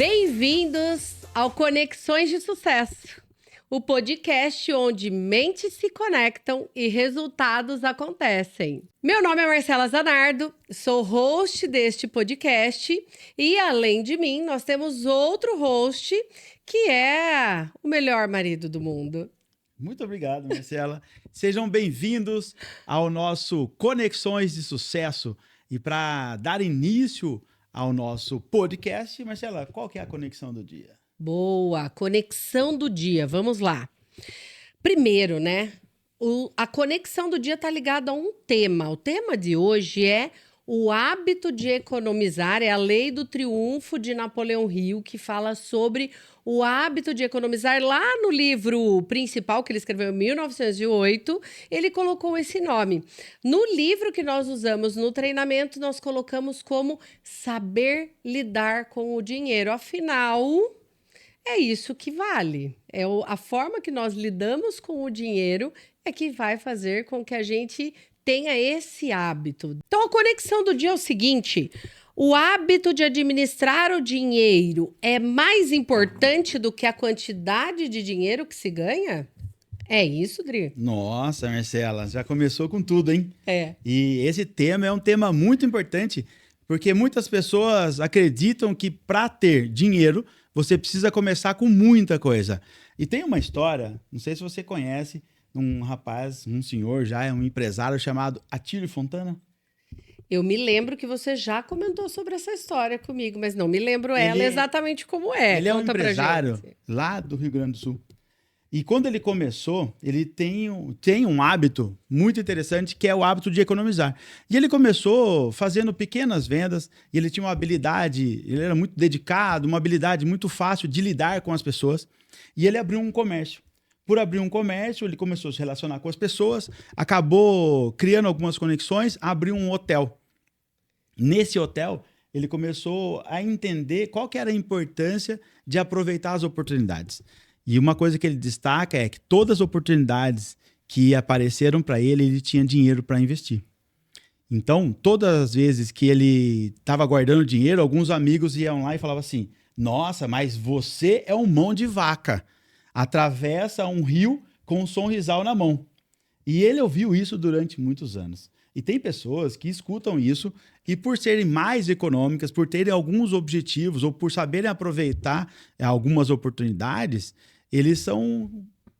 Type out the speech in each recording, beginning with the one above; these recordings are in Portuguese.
Bem-vindos ao Conexões de Sucesso, o podcast onde mentes se conectam e resultados acontecem. Meu nome é Marcela Zanardo, sou host deste podcast e, além de mim, nós temos outro host que é o melhor marido do mundo. Muito obrigado, Marcela. Sejam bem-vindos ao nosso Conexões de Sucesso. E para dar início ao nosso podcast, Marcela, qual que é a conexão do dia? Boa, conexão do dia, vamos lá. Primeiro, né, a conexão do dia está ligada a um tema. O tema de hoje é o hábito de economizar, é a lei do triunfo de Napoleão Hill, que fala sobre o hábito de economizar. Lá no livro principal, que ele escreveu em 1908, ele colocou esse nome. No livro que nós usamos no treinamento, nós colocamos como saber lidar com o dinheiro. Afinal, é isso que vale. A forma que nós lidamos com o dinheiro é que vai fazer com que a gente tenha esse hábito. Então, a conexão do dia é o seguinte: o hábito de administrar o dinheiro é mais importante do que a quantidade de dinheiro que se ganha? É isso, Dri? Nossa, Marcela, já começou com tudo, hein? É. E esse tema é um tema muito importante, porque muitas pessoas acreditam que para ter dinheiro, você precisa começar com muita coisa. E tem uma história, não sei se você conhece, um rapaz, um senhor já, um empresário chamado Attílio Fontana. Eu me lembro que você já comentou sobre essa história comigo, mas não me lembro ela exatamente como é. Ele é um Conta pra empresário gente. lá do Rio Grande do Sul. E quando ele começou, ele tem um hábito muito interessante, que é o hábito de economizar. E ele começou fazendo pequenas vendas, e ele tinha uma habilidade, ele era muito dedicado, uma habilidade muito fácil de lidar com as pessoas, e ele abriu um comércio. Por abrir um comércio, ele começou a se relacionar com as pessoas, acabou criando algumas conexões, abriu um hotel. Nesse hotel, ele começou a entender qual que era a importância de aproveitar as oportunidades. E uma coisa que ele destaca é que todas as oportunidades que apareceram para ele, ele tinha dinheiro para investir. Então, todas as vezes que ele estava guardando dinheiro, alguns amigos iam lá e falavam assim: nossa, mas você é um mão de vaca. Atravessa um rio com um sonrisal na mão. E ele ouviu isso durante muitos anos. E tem pessoas que escutam isso e, por serem mais econômicas, por terem alguns objetivos ou por saberem aproveitar algumas oportunidades, eles são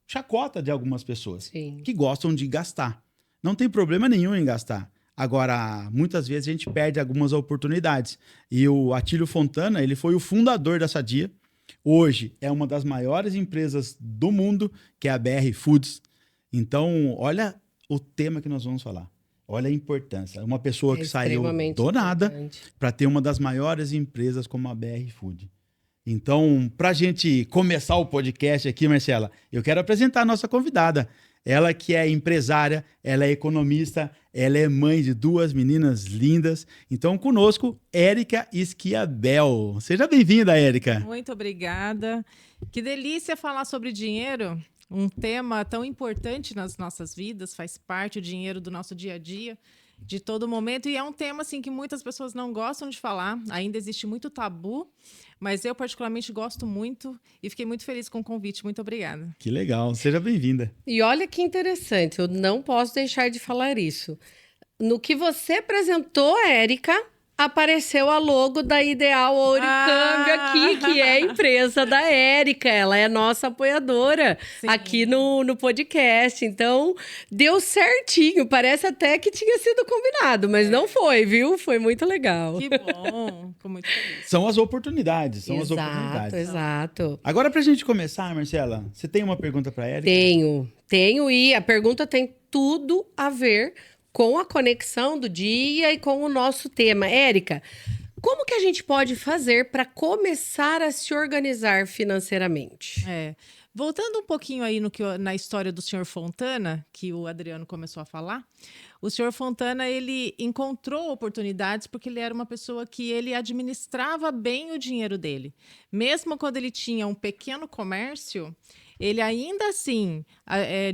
chacota de algumas pessoas. Sim. Que gostam de gastar. Não tem problema nenhum em gastar. Agora, muitas vezes a gente perde algumas oportunidades. E o Attílio Fontana, ele foi o fundador da Sadia. Hoje é uma das maiores empresas do mundo, que é a BR Foods. Então, olha o tema que nós vamos falar. Olha a importância. Uma pessoa que saiu do nada para ter uma das maiores empresas como a BR Food. Então, para a gente começar o podcast aqui, Marcela, eu quero apresentar a nossa convidada. Ela que é empresária, ela é economista, ela é mãe de 2 meninas lindas. Então, conosco, Érica Schiabel. Seja bem-vinda, Érica. Muito obrigada. Que delícia falar sobre dinheiro. Um tema tão importante nas nossas vidas, faz parte o dinheiro do nosso dia a dia, de todo momento. E é um tema assim, que muitas pessoas não gostam de falar, ainda existe muito tabu, mas eu particularmente gosto muito e fiquei muito feliz com o convite. Muito obrigada. Que legal, seja bem-vinda. E olha que interessante, eu não posso deixar de falar isso. No que você apresentou, Érica, apareceu a logo da Ideal Ouro e Câmbio aqui, que é a empresa da Érica. Ela é nossa apoiadora. Sim. Aqui no podcast. Então, deu certinho. Parece até que tinha sido combinado, mas não foi, viu? Foi muito legal. Que bom. Fico muito feliz. São as oportunidades. Exato. Agora, pra gente começar, Marcela, você tem uma pergunta pra Érica? Tenho. E a pergunta tem tudo a ver com a conexão do dia e com o nosso tema. Érica, como que a gente pode fazer para começar a se organizar financeiramente? Voltando um pouquinho aí na história do senhor Fontana, que o Adriano começou a falar, o senhor Fontana, ele encontrou oportunidades porque ele era uma pessoa que ele administrava bem o dinheiro dele. Mesmo quando ele tinha um pequeno comércio, ele ainda assim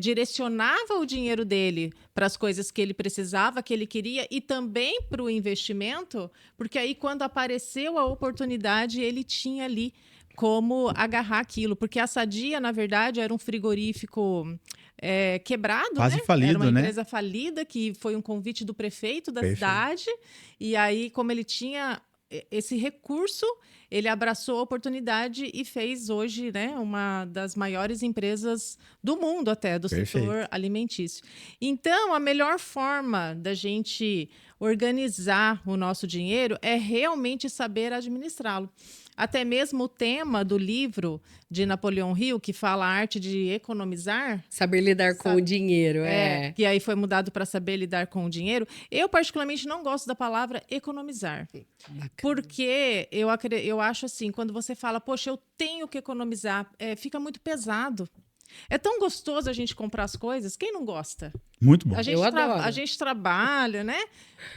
direcionava o dinheiro dele para as coisas que ele precisava, que ele queria, e também para o investimento, porque aí quando apareceu a oportunidade, ele tinha ali como agarrar aquilo, porque a Sadia, na verdade, era um frigorífico quebrado, Quase né? falido, Era uma né? empresa falida, que foi um convite do prefeito da Perfeito. cidade, e aí, como ele tinha esse recurso, ele abraçou a oportunidade e fez hoje, né, uma das maiores empresas do mundo até, do Perfeito. setor alimentício. Então, a melhor forma da gente organizar o nosso dinheiro é realmente saber administrá-lo. Até mesmo o tema do livro de Napoleão Hill, que fala a arte de economizar, Saber lidar com o dinheiro, que aí foi mudado para saber lidar com o dinheiro. Eu, particularmente, não gosto da palavra economizar. Bacana. Porque eu acho assim, quando você fala, poxa, eu tenho que economizar, fica muito pesado. É tão gostoso a gente comprar as coisas, quem não gosta? Muito bom. Eu adoro. A gente trabalha, né?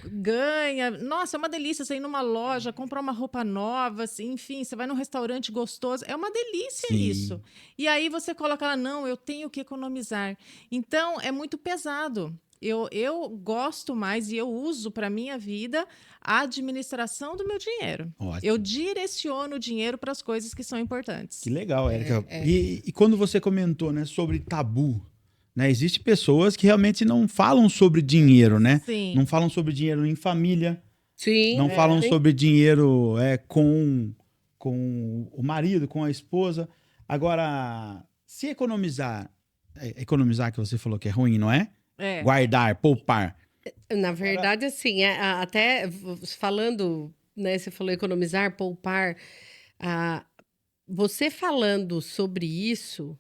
Ganha. Nossa, é uma delícia você ir numa loja, comprar uma roupa nova, assim, enfim, você vai num restaurante gostoso. É uma delícia Sim. isso. E aí você coloca lá, não, eu tenho que economizar. Então, é muito pesado. Eu gosto mais e eu uso para minha vida a administração do meu dinheiro. Ótimo. Eu direciono o dinheiro para as coisas que são importantes. Que legal, Érica. E quando você comentou, né, sobre tabu, né? Existem pessoas que realmente não falam sobre dinheiro, né? Sim. Não falam sobre dinheiro em família, Sim. não falam sim. sobre dinheiro com o marido, com a esposa. Agora, se economizar que você falou que é ruim, não é? É. Guardar, poupar. Na verdade, assim, falando, né, você falou economizar, poupar, você falando sobre isso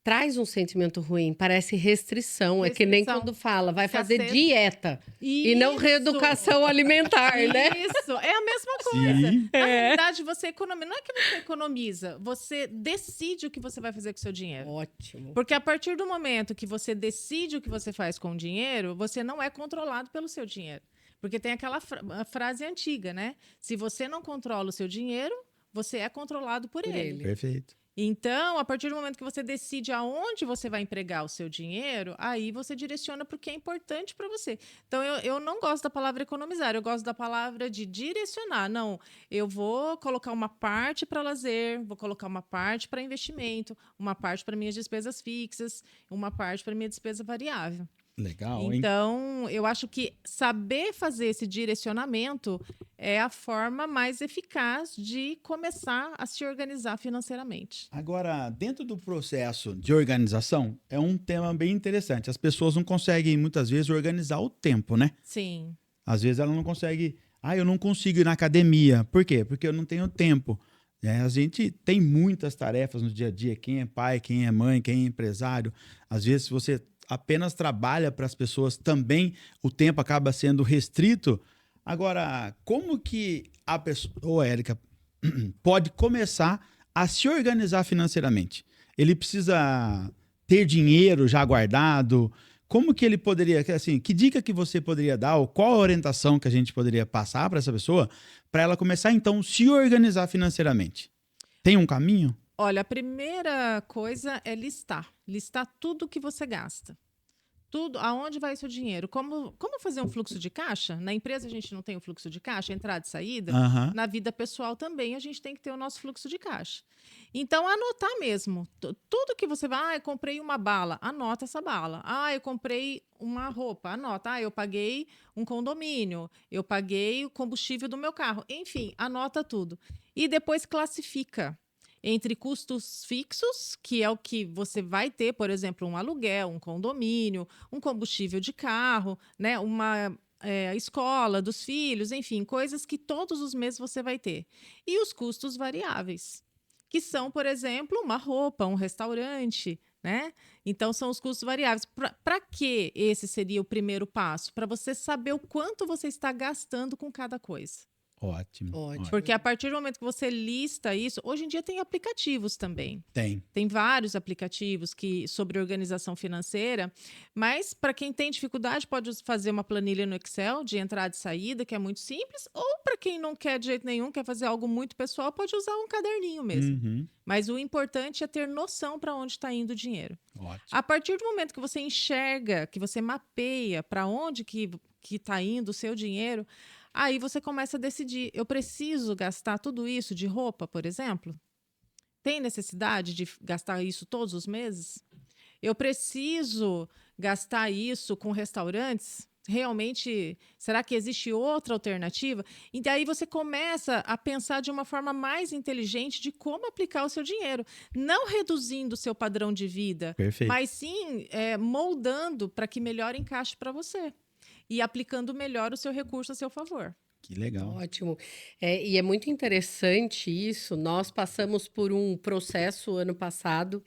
traz um sentimento ruim, parece restrição. É que nem Restrição. quando fala, vai fazer Escassez. dieta e não Isso. reeducação alimentar, né? Isso, é a mesma coisa. Sim. Na realidade, você economiza. Não é que você economiza, você decide o que você vai fazer com o seu dinheiro. Ótimo. Porque a partir do momento que você decide o que você faz com o dinheiro, você não é controlado pelo seu dinheiro. Porque tem aquela frase antiga, né? Se você não controla o seu dinheiro, você é controlado por ele. Perfeito. Então, a partir do momento que você decide aonde você vai empregar o seu dinheiro, aí você direciona para o que é importante para você. Então, eu não gosto da palavra economizar, eu gosto da palavra de direcionar. Não, eu vou colocar uma parte para lazer, vou colocar uma parte para investimento, uma parte para minhas despesas fixas, uma parte para minha despesa variável. Legal, hein? Então, eu acho que saber fazer esse direcionamento é a forma mais eficaz de começar a se organizar financeiramente. Agora, dentro do processo de organização, é um tema bem interessante. As pessoas não conseguem, muitas vezes, organizar o tempo, né? Sim. Às vezes ela não consegue... eu não consigo ir na academia. Por quê? Porque eu não tenho tempo. A gente tem muitas tarefas no dia a dia. Quem é pai, quem é mãe, quem é empresário. Às vezes, se você apenas trabalha para as pessoas, também o tempo acaba sendo restrito. Agora, como que a pessoa, Érica, pode começar a se organizar financeiramente? Ele precisa ter dinheiro já guardado? Como que ele poderia, assim, que dica que você poderia dar, ou qual a orientação que a gente poderia passar para essa pessoa, para ela começar, então, a se organizar financeiramente? Tem um caminho? Olha, a primeira coisa é listar. Listar tudo que você gasta. Tudo, aonde vai o seu dinheiro? Como fazer um fluxo de caixa? Na empresa a gente não tem o fluxo de caixa, entrada e saída. Aham. Na vida pessoal também a gente tem que ter o nosso fluxo de caixa. Então, anotar mesmo. Tudo que você vai, eu comprei uma bala, anota essa bala. Eu comprei uma roupa, anota. Eu paguei um condomínio, eu paguei o combustível do meu carro. Enfim, anota tudo. E depois classifica entre custos fixos, que é o que você vai ter, por exemplo, um aluguel, um condomínio, um combustível de carro, né, uma escola dos filhos, enfim, coisas que todos os meses você vai ter. E os custos variáveis, que são, por exemplo, uma roupa, um restaurante, né? Então, são os custos variáveis. Para que esse seria o primeiro passo? Para você saber o quanto você está gastando com cada coisa. Ótimo. Ótimo. Porque a partir do momento que você lista isso, hoje em dia tem aplicativos também. Tem. Tem vários aplicativos sobre organização financeira, mas para quem tem dificuldade, pode fazer uma planilha no Excel de entrada e saída, que é muito simples, ou para quem não quer de jeito nenhum, quer fazer algo muito pessoal, pode usar um caderninho mesmo. Uhum. Mas o importante é ter noção para onde está indo o dinheiro. Ótimo. A partir do momento que você enxerga, que você mapeia para onde que está indo o seu dinheiro, aí você começa a decidir, eu preciso gastar tudo isso de roupa, por exemplo? Tem necessidade de gastar isso todos os meses? Eu preciso gastar isso com restaurantes? Realmente, será que existe outra alternativa? E daí você começa a pensar de uma forma mais inteligente de como aplicar o seu dinheiro. Não reduzindo o seu padrão de vida, Perfeito. mas sim moldando para que melhor encaixe para você. E aplicando melhor o seu recurso a seu favor. Que legal. Ótimo. E é muito interessante isso. Nós passamos por um processo ano passado.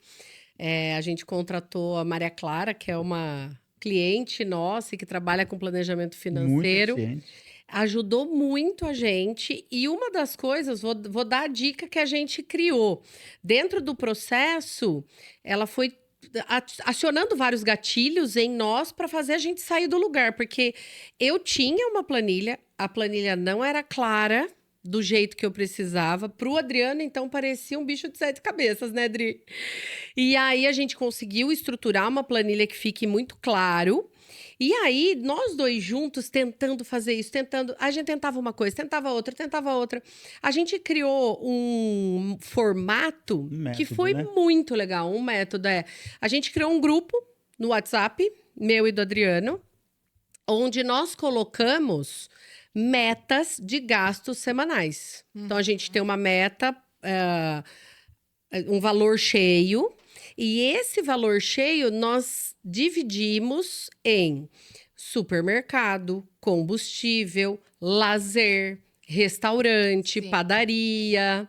A gente contratou a Maria Clara, que é uma cliente nossa e que trabalha com planejamento Muito financeiro. eficiente. Ajudou muito a gente. E uma das coisas, vou dar a dica que a gente criou. Dentro do processo, ela foi acionando vários gatilhos em nós para fazer a gente sair do lugar. Porque eu tinha uma planilha, a planilha não era clara do jeito que eu precisava. Para o Adriano, então, parecia um bicho de 7 cabeças, né, Adri? E aí a gente conseguiu estruturar uma planilha que fique muito claro. E aí, nós dois juntos, tentando fazer isso, a gente tentava uma coisa, tentava outra. A gente criou um formato que método, foi né? muito legal, um método. A gente criou um grupo no WhatsApp, meu e do Adriano, onde nós colocamos metas de gastos semanais. Então, a gente tem uma meta, um valor cheio, e esse valor cheio nós dividimos em supermercado, combustível, lazer, restaurante, Sim. padaria,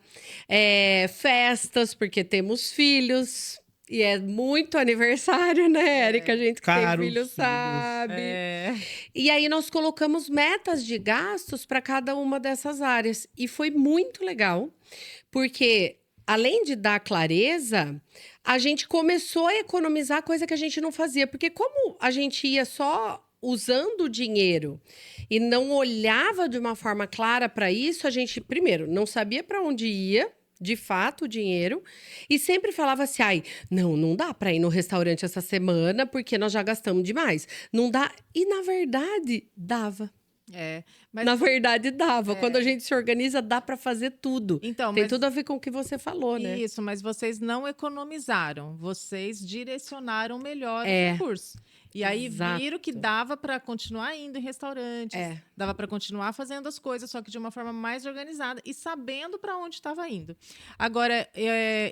festas, porque temos filhos. E é muito aniversário, né, Érica? A gente que tem Caros filho filhos. sabe. E aí nós colocamos metas de gastos para cada uma dessas áreas. E foi muito legal, porque além de dar clareza, a gente começou a economizar coisa que a gente não fazia. Porque como a gente ia só usando o dinheiro e não olhava de uma forma clara para isso, a gente, primeiro, não sabia para onde ia, de fato, o dinheiro, e sempre falava assim, ai, não dá para ir no restaurante essa semana porque nós já gastamos demais. Não dá. E, na verdade, dava. Mas Na verdade, dava. Quando a gente se organiza, dá para fazer tudo. Então, Tem mas tudo a ver com o que você falou, né? isso, mas vocês não economizaram, vocês direcionaram melhor o recurso. E aí viram que Exato. dava para continuar indo em restaurantes, É. dava para continuar fazendo as coisas, só que de uma forma mais organizada e sabendo para onde estava indo. Agora,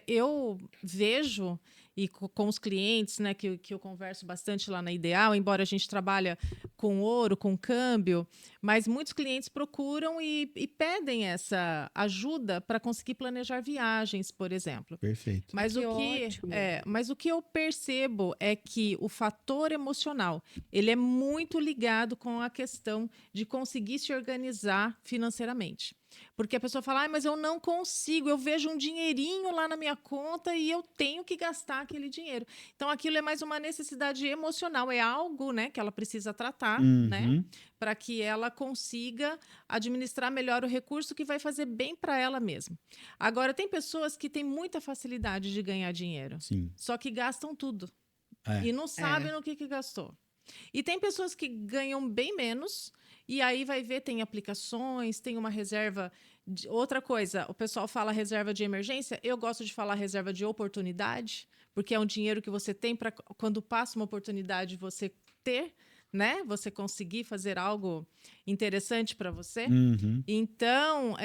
eu vejo e com os clientes, né, que eu converso bastante lá na Ideal, embora a gente trabalhe com ouro, com câmbio, mas muitos clientes procuram e pedem essa ajuda para conseguir planejar viagens, por exemplo. Perfeito. Mas ótimo. mas o que eu percebo é que o fator emocional, ele é muito ligado com a questão de conseguir se organizar financeiramente. Porque a pessoa fala, mas eu não consigo, eu vejo um dinheirinho lá na minha conta e eu tenho que gastar aquele dinheiro. Então, aquilo é mais uma necessidade emocional, é algo, né, que ela precisa tratar, né, para que ela consiga administrar melhor o recurso que vai fazer bem para ela mesma. Agora, tem pessoas que têm muita facilidade de ganhar dinheiro, Sim. só que gastam tudo É. e não sabem no que gastou. E tem pessoas que ganham bem menos e aí vai ver, tem aplicações, tem uma reserva. Outra coisa, o pessoal fala reserva de emergência, eu gosto de falar reserva de oportunidade, porque é um dinheiro que você tem para quando passa uma oportunidade você ter, né? Você conseguir fazer algo interessante para você. Então,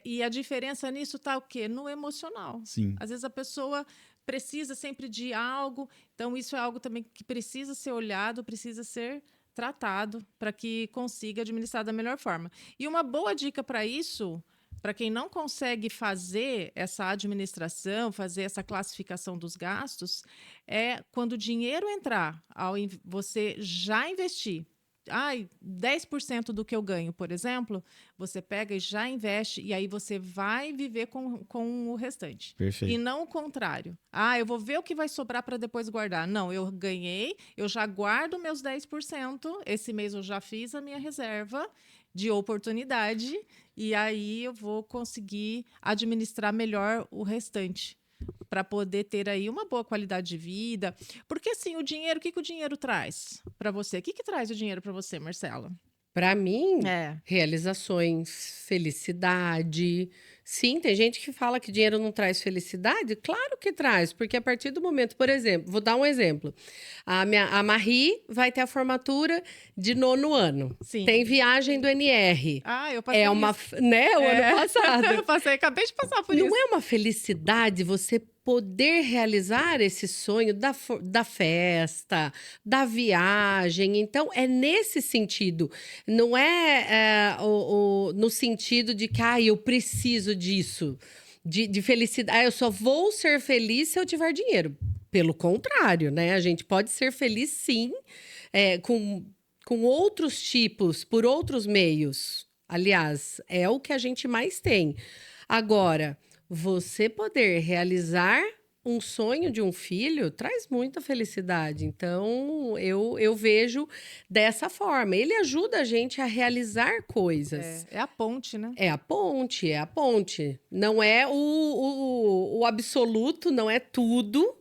e a diferença nisso está o quê? No emocional. Sim. Às vezes a pessoa precisa sempre de algo, então isso é algo também que precisa ser olhado, precisa ser tratado para que consiga administrar da melhor forma. E uma boa dica para isso, para quem não consegue fazer essa administração, fazer essa classificação dos gastos, é quando o dinheiro entrar, você já investir. 10% do que eu ganho, por exemplo, você pega e já investe e aí você vai viver com o restante. Perfeito. E não o contrário. Eu vou ver o que vai sobrar para depois guardar. Não, eu ganhei, eu já guardo meus 10%, esse mês eu já fiz a minha reserva de oportunidade e aí eu vou conseguir administrar melhor o restante para poder ter aí uma boa qualidade de vida. Porque assim, o dinheiro, o que o dinheiro traz para você? O que traz o dinheiro para você, Marcela? Para mim, É. realizações, felicidade. Sim, tem gente que fala que dinheiro não traz felicidade. Claro que traz, porque a partir do momento, por exemplo, vou dar um exemplo. A Marie vai ter a formatura de 9º ano. Sim. Tem viagem do NR. Eu passei É uma, isso. né, o ano passado. Eu passei, acabei de passar por Não isso. é uma felicidade você poder realizar esse sonho da festa, da viagem. Então, é nesse sentido. Não é, no sentido de que eu preciso disso, de felicidade. Eu só vou ser feliz se eu tiver dinheiro. Pelo contrário, né? A gente pode ser feliz, sim, com outros tipos, por outros meios. Aliás, é o que a gente mais tem. Agora, você poder realizar um sonho de um filho traz muita felicidade. Então, eu vejo dessa forma. Ele ajuda a gente a realizar coisas. É a ponte, né? É a ponte. Não é o absoluto, não é tudo,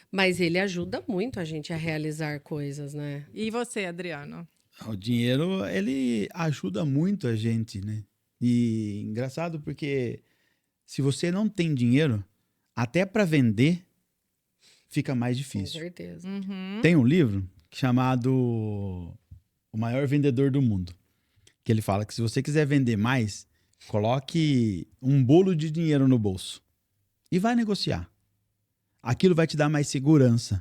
mas ele ajuda muito a gente a realizar coisas, né? E você, Adriano? O dinheiro, ele ajuda muito a gente, né? E engraçado porque se você não tem dinheiro, até para vender, fica mais Com difícil. certeza. Tem um livro chamado O Maior Vendedor do Mundo, que ele fala que se você quiser vender mais, coloque um bolo de dinheiro no bolso e vai negociar. Aquilo vai te dar mais segurança.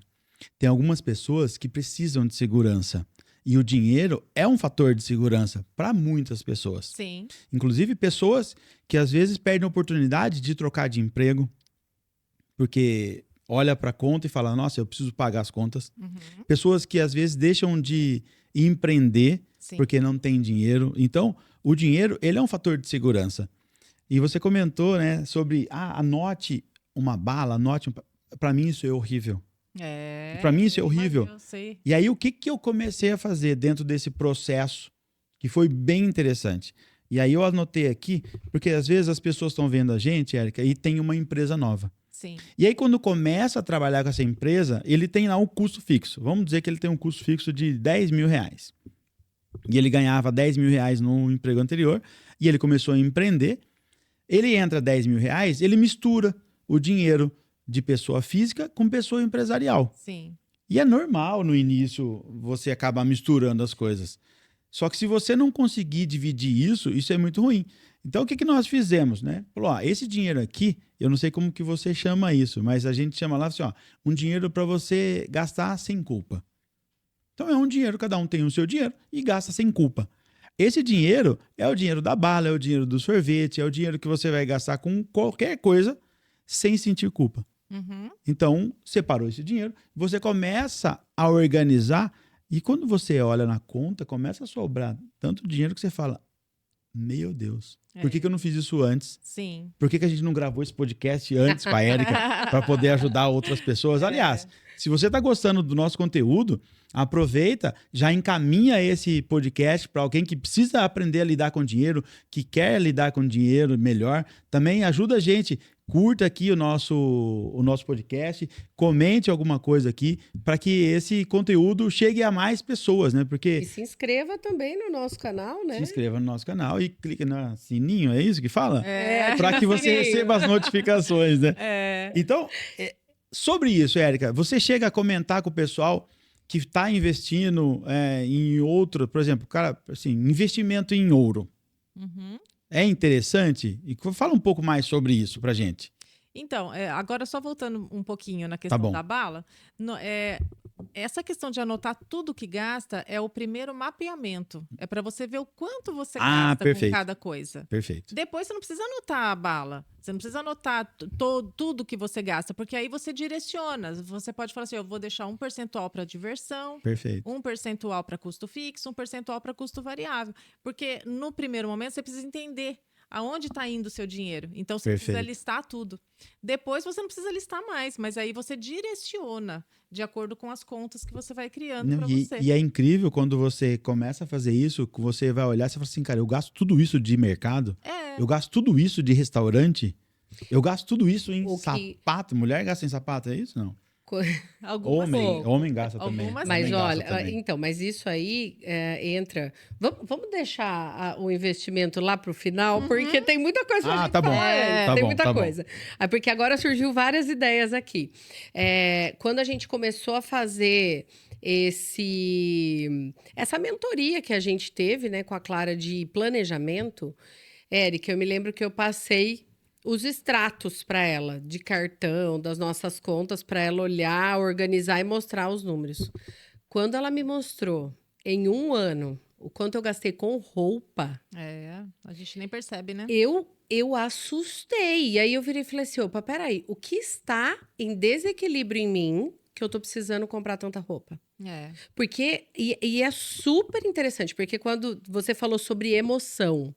Tem algumas pessoas que precisam de segurança. E o dinheiro é um fator de segurança para muitas pessoas. Sim. Inclusive pessoas que às vezes perdem a oportunidade de trocar de emprego, porque olha para a conta e fala, nossa, eu preciso pagar as contas. Pessoas que às vezes deixam de empreender Sim. porque não tem dinheiro. Então, o dinheiro, ele é um fator de segurança. E você comentou, né, sobre, anote uma bala, para mim isso é horrível. Para mim isso é horrível. Eu sei. E aí, o que eu comecei a fazer dentro desse processo, que foi bem interessante? E aí eu anotei aqui, porque às vezes as pessoas estão vendo a gente, Érica, e tem uma empresa nova. Sim. E aí, quando começa a trabalhar com essa empresa, ele tem lá um custo fixo. Vamos dizer que ele tem um custo fixo de R$10.000. E ele ganhava R$10.000 no emprego anterior, e ele começou a empreender. Ele entra R$10.000, ele mistura o dinheiro de pessoa física com pessoa empresarial. Sim. E é normal no início você acabar misturando as coisas. Só que se você não conseguir dividir isso é muito ruim. Então o que nós fizemos, né? Falou, esse dinheiro aqui, eu não sei como que você chama isso, mas a gente chama lá assim, um dinheiro para você gastar sem culpa. Então é um dinheiro, cada um tem o seu dinheiro e gasta sem culpa. Esse dinheiro é o dinheiro da bala, é o dinheiro do sorvete, é o dinheiro que você vai gastar com qualquer coisa sem sentir culpa. Então, separou esse dinheiro, você começa a organizar e quando você olha na conta, começa a sobrar tanto dinheiro que você fala, meu Deus, por que eu não fiz isso antes? Sim. Por que a gente não gravou esse podcast antes com a Érica para poder ajudar outras pessoas? Aliás, se você está gostando do nosso conteúdo, aproveita, já encaminha esse podcast para alguém que precisa aprender a lidar com dinheiro, que quer lidar com dinheiro melhor. Também ajuda a gente. Curta aqui o nosso podcast, comente alguma coisa aqui para que esse conteúdo chegue a mais pessoas, né? Porque E se inscreva também no nosso canal, né? se inscreva no nosso canal e clique no sininho, é isso que fala? É. Para que você Sininho. receba as notificações, né? É. Então, sobre isso, Érica, você chega a comentar com o pessoal que está investindo em outro, por exemplo, cara, assim, investimento em ouro. É interessante? E fala um pouco mais sobre isso pra gente. Então, agora só voltando um pouquinho na Tá questão bom. da bala, essa questão de anotar tudo que gasta é o primeiro mapeamento. É para você ver o quanto você Ah, gasta com perfeito. cada coisa. Perfeito. Depois você não precisa anotar a bala. Você não precisa anotar tudo que você gasta, porque aí você direciona. Você pode falar assim: eu vou deixar um percentual para diversão, Perfeito. um percentual para custo fixo, um percentual para custo variável. Porque no primeiro momento você precisa entender aonde está indo o seu dinheiro. Então você precisa Perfeito. listar tudo. Depois você não precisa listar mais, mas aí você direciona de acordo com as contas que você vai criando Não, para você. e é incrível quando você começa a fazer isso, que você vai olhar e você fala assim, cara, eu gasto tudo isso de mercado, eu gasto tudo isso de restaurante, eu gasto tudo isso em O que- sapato. Mulher gasta em sapato, é isso? Não. Algumas sim. Homem gasta também. Algumas Mas Homem gasta olha, também. então, mas isso aí entra. Vamos deixar o investimento lá para o final, porque tem muita coisa pra gente Tá bom. falar antes, Tá tem bom, muita tá bom. coisa. Porque agora surgiu várias ideias aqui. Quando a gente começou a fazer essa mentoria que a gente teve, né, com a Clara de planejamento, Érica, eu me lembro que eu passei os extratos para ela, de cartão, das nossas contas, para ela olhar, organizar e mostrar os números. Quando ela me mostrou, em um ano, o quanto eu gastei com roupa, A gente nem percebe, né? eu assustei. E aí eu virei e falei assim: opa, peraí, o que está em desequilíbrio em mim que eu tô precisando comprar tanta roupa? Porque, e é super interessante, porque quando você falou sobre emoção,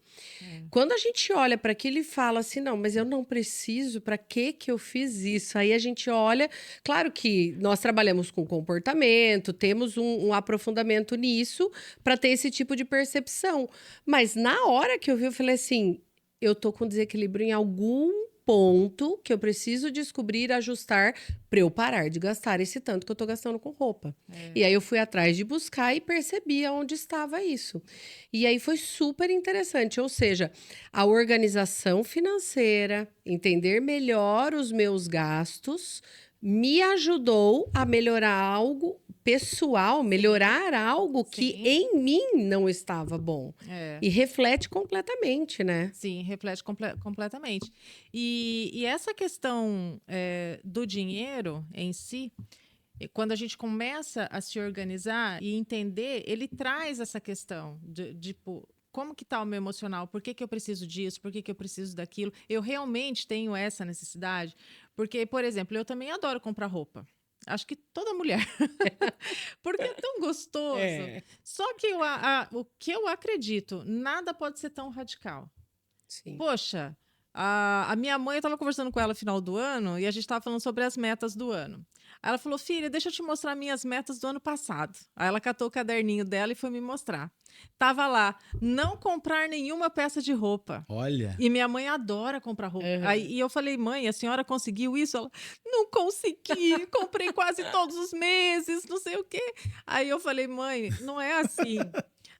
quando a gente olha para aquilo e fala assim, não, mas eu não preciso, para que eu fiz isso? Aí a gente olha, claro que nós trabalhamos com comportamento, temos um aprofundamento nisso para ter esse tipo de percepção. Mas na hora que eu vi, eu falei assim, eu tô com desequilíbrio em algum ponto que eu preciso descobrir, ajustar para eu parar de gastar esse tanto que eu tô gastando com roupa. E aí eu fui atrás de buscar e percebi aonde estava isso. E aí foi super interessante, ou seja, a organização financeira, entender melhor os meus gastos, me ajudou a melhorar algo pessoal, melhorar algo que Sim. em mim não estava bom. E reflete completamente, né? Sim, reflete completamente. E essa questão do dinheiro em si, quando a gente começa a se organizar e entender, ele traz essa questão de tipo, como que está o meu emocional? Por que eu preciso disso? Por que eu preciso daquilo? Eu realmente tenho essa necessidade? Porque, por exemplo, eu também adoro comprar roupa. Acho que toda mulher. Porque é tão gostoso. Só que o que eu acredito, nada pode ser tão radical. Sim. Poxa, a minha mãe, eu estava conversando com ela no final do ano e a gente estava falando sobre as metas do ano. Aí ela falou, filha, deixa eu te mostrar minhas metas do ano passado. Aí ela catou o caderninho dela e foi me mostrar. Tava lá, não comprar nenhuma peça de roupa. Olha. E minha mãe adora comprar roupa. Aí, e eu falei, mãe, a senhora conseguiu isso? Ela, não consegui, comprei quase todos os meses, não sei o quê. Aí eu falei, mãe, não é assim.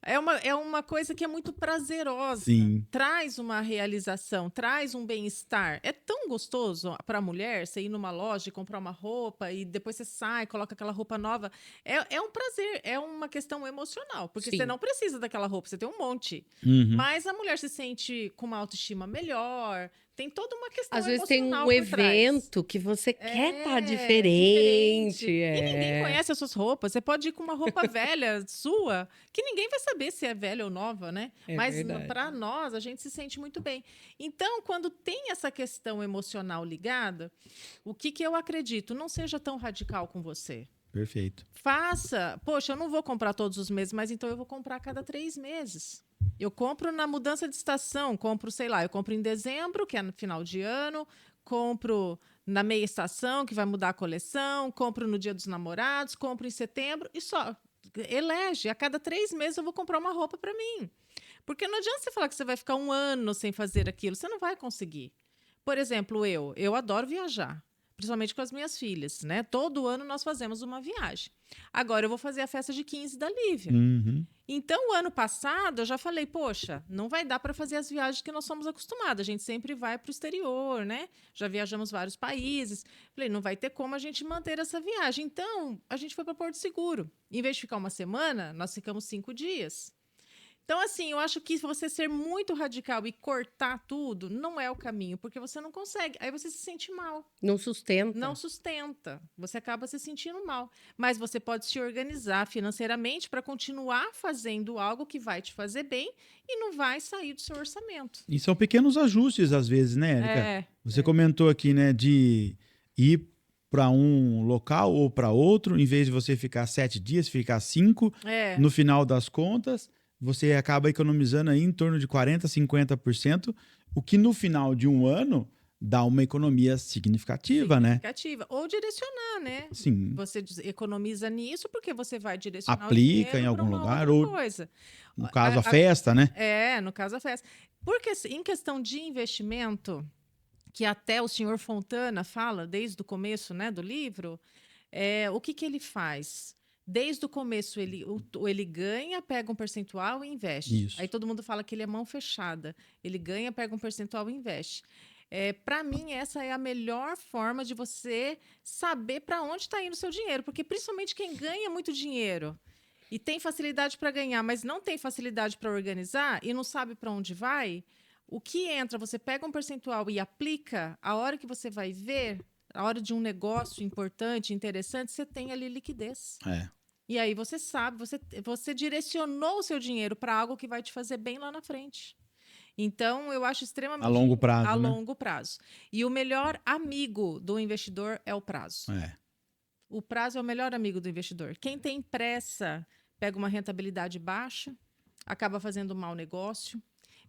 É uma coisa que é muito prazerosa. Sim. Traz uma realização, traz um bem-estar. É tão gostoso para a mulher você ir numa loja e comprar uma roupa e depois você sai, coloca aquela roupa nova. É um prazer, é uma questão emocional. Porque Sim. você não precisa daquela roupa, você tem um monte. Uhum. Mas a mulher se sente com uma autoestima melhor. Tem toda uma questão Às vezes tem emocional um por trás. evento que você quer estar diferente. E ninguém conhece as suas roupas. Você pode ir com uma roupa velha sua, que ninguém vai saber se é velha ou nova, né? Mas para nós, a gente se sente muito bem. Então, quando tem essa questão emocional ligada, o que eu acredito? Não seja tão radical com você. Perfeito. Faça. Poxa, eu não vou comprar todos os meses, mas então eu vou comprar a cada 3 meses. Eu compro na mudança de estação, eu compro em dezembro, que é no final de ano, compro na meia estação, que vai mudar a coleção, compro no Dia dos Namorados, compro em setembro e só. Elege, a cada 3 meses eu vou comprar uma roupa para mim. Porque não adianta você falar que você vai ficar um ano sem fazer aquilo, você não vai conseguir. Por exemplo, eu adoro viajar. Principalmente com as minhas filhas, né? Todo ano nós fazemos uma viagem. Agora eu vou fazer a festa de 15 da Lívia. Uhum. Então, o ano passado, eu já falei, poxa, não vai dar para fazer as viagens que nós somos acostumados. A gente sempre vai para o exterior, né? Já viajamos vários países. Falei, não vai ter como a gente manter essa viagem. Então, a gente foi para Porto Seguro. Em vez de ficar uma semana, nós ficamos 5 dias. Então, assim, eu acho que você ser muito radical e cortar tudo não é o caminho, porque você não consegue. Aí você se sente mal, Não sustenta. não sustenta. Você acaba se sentindo mal. Mas você pode se organizar financeiramente para continuar fazendo algo que vai te fazer bem e não vai sair do seu orçamento. E são pequenos ajustes, às vezes, né, Érica? É, Você comentou aqui, né, de ir para um local ou para outro, em vez de você ficar 7 dias, ficar 5, é. no final das contas, você acaba economizando aí em torno de 40%, 50%, o que no final de um ano dá uma economia significativa, né? Significativa. Ou direcionar, né? Sim, Você economiza nisso porque você vai direcionar o aplica em dinheiro para algum uma lugar, outra ou coisa. no caso a festa, né? No caso a festa. Porque em questão de investimento, que até o senhor Fontana fala desde o começo, né, do livro, o que que ele faz? Desde o começo, ele ganha, pega um percentual e investe. Isso. Aí todo mundo fala que ele é mão fechada. Ele ganha, pega um percentual e investe. Para mim, essa é a melhor forma de você saber para onde está indo o seu dinheiro. Porque principalmente quem ganha muito dinheiro e tem facilidade para ganhar, mas não tem facilidade para organizar e não sabe para onde vai, o que entra, você pega um percentual e aplica, a hora que você vai ver, a hora de um negócio importante, interessante, você tem ali liquidez. É. E aí você sabe, você direcionou o seu dinheiro para algo que vai te fazer bem lá na frente. Então, eu acho extremamente A longo prazo, a né? longo prazo. E o melhor amigo do investidor é o prazo. É. O prazo é o melhor amigo do investidor. Quem tem pressa pega uma rentabilidade baixa, acaba fazendo um mau negócio.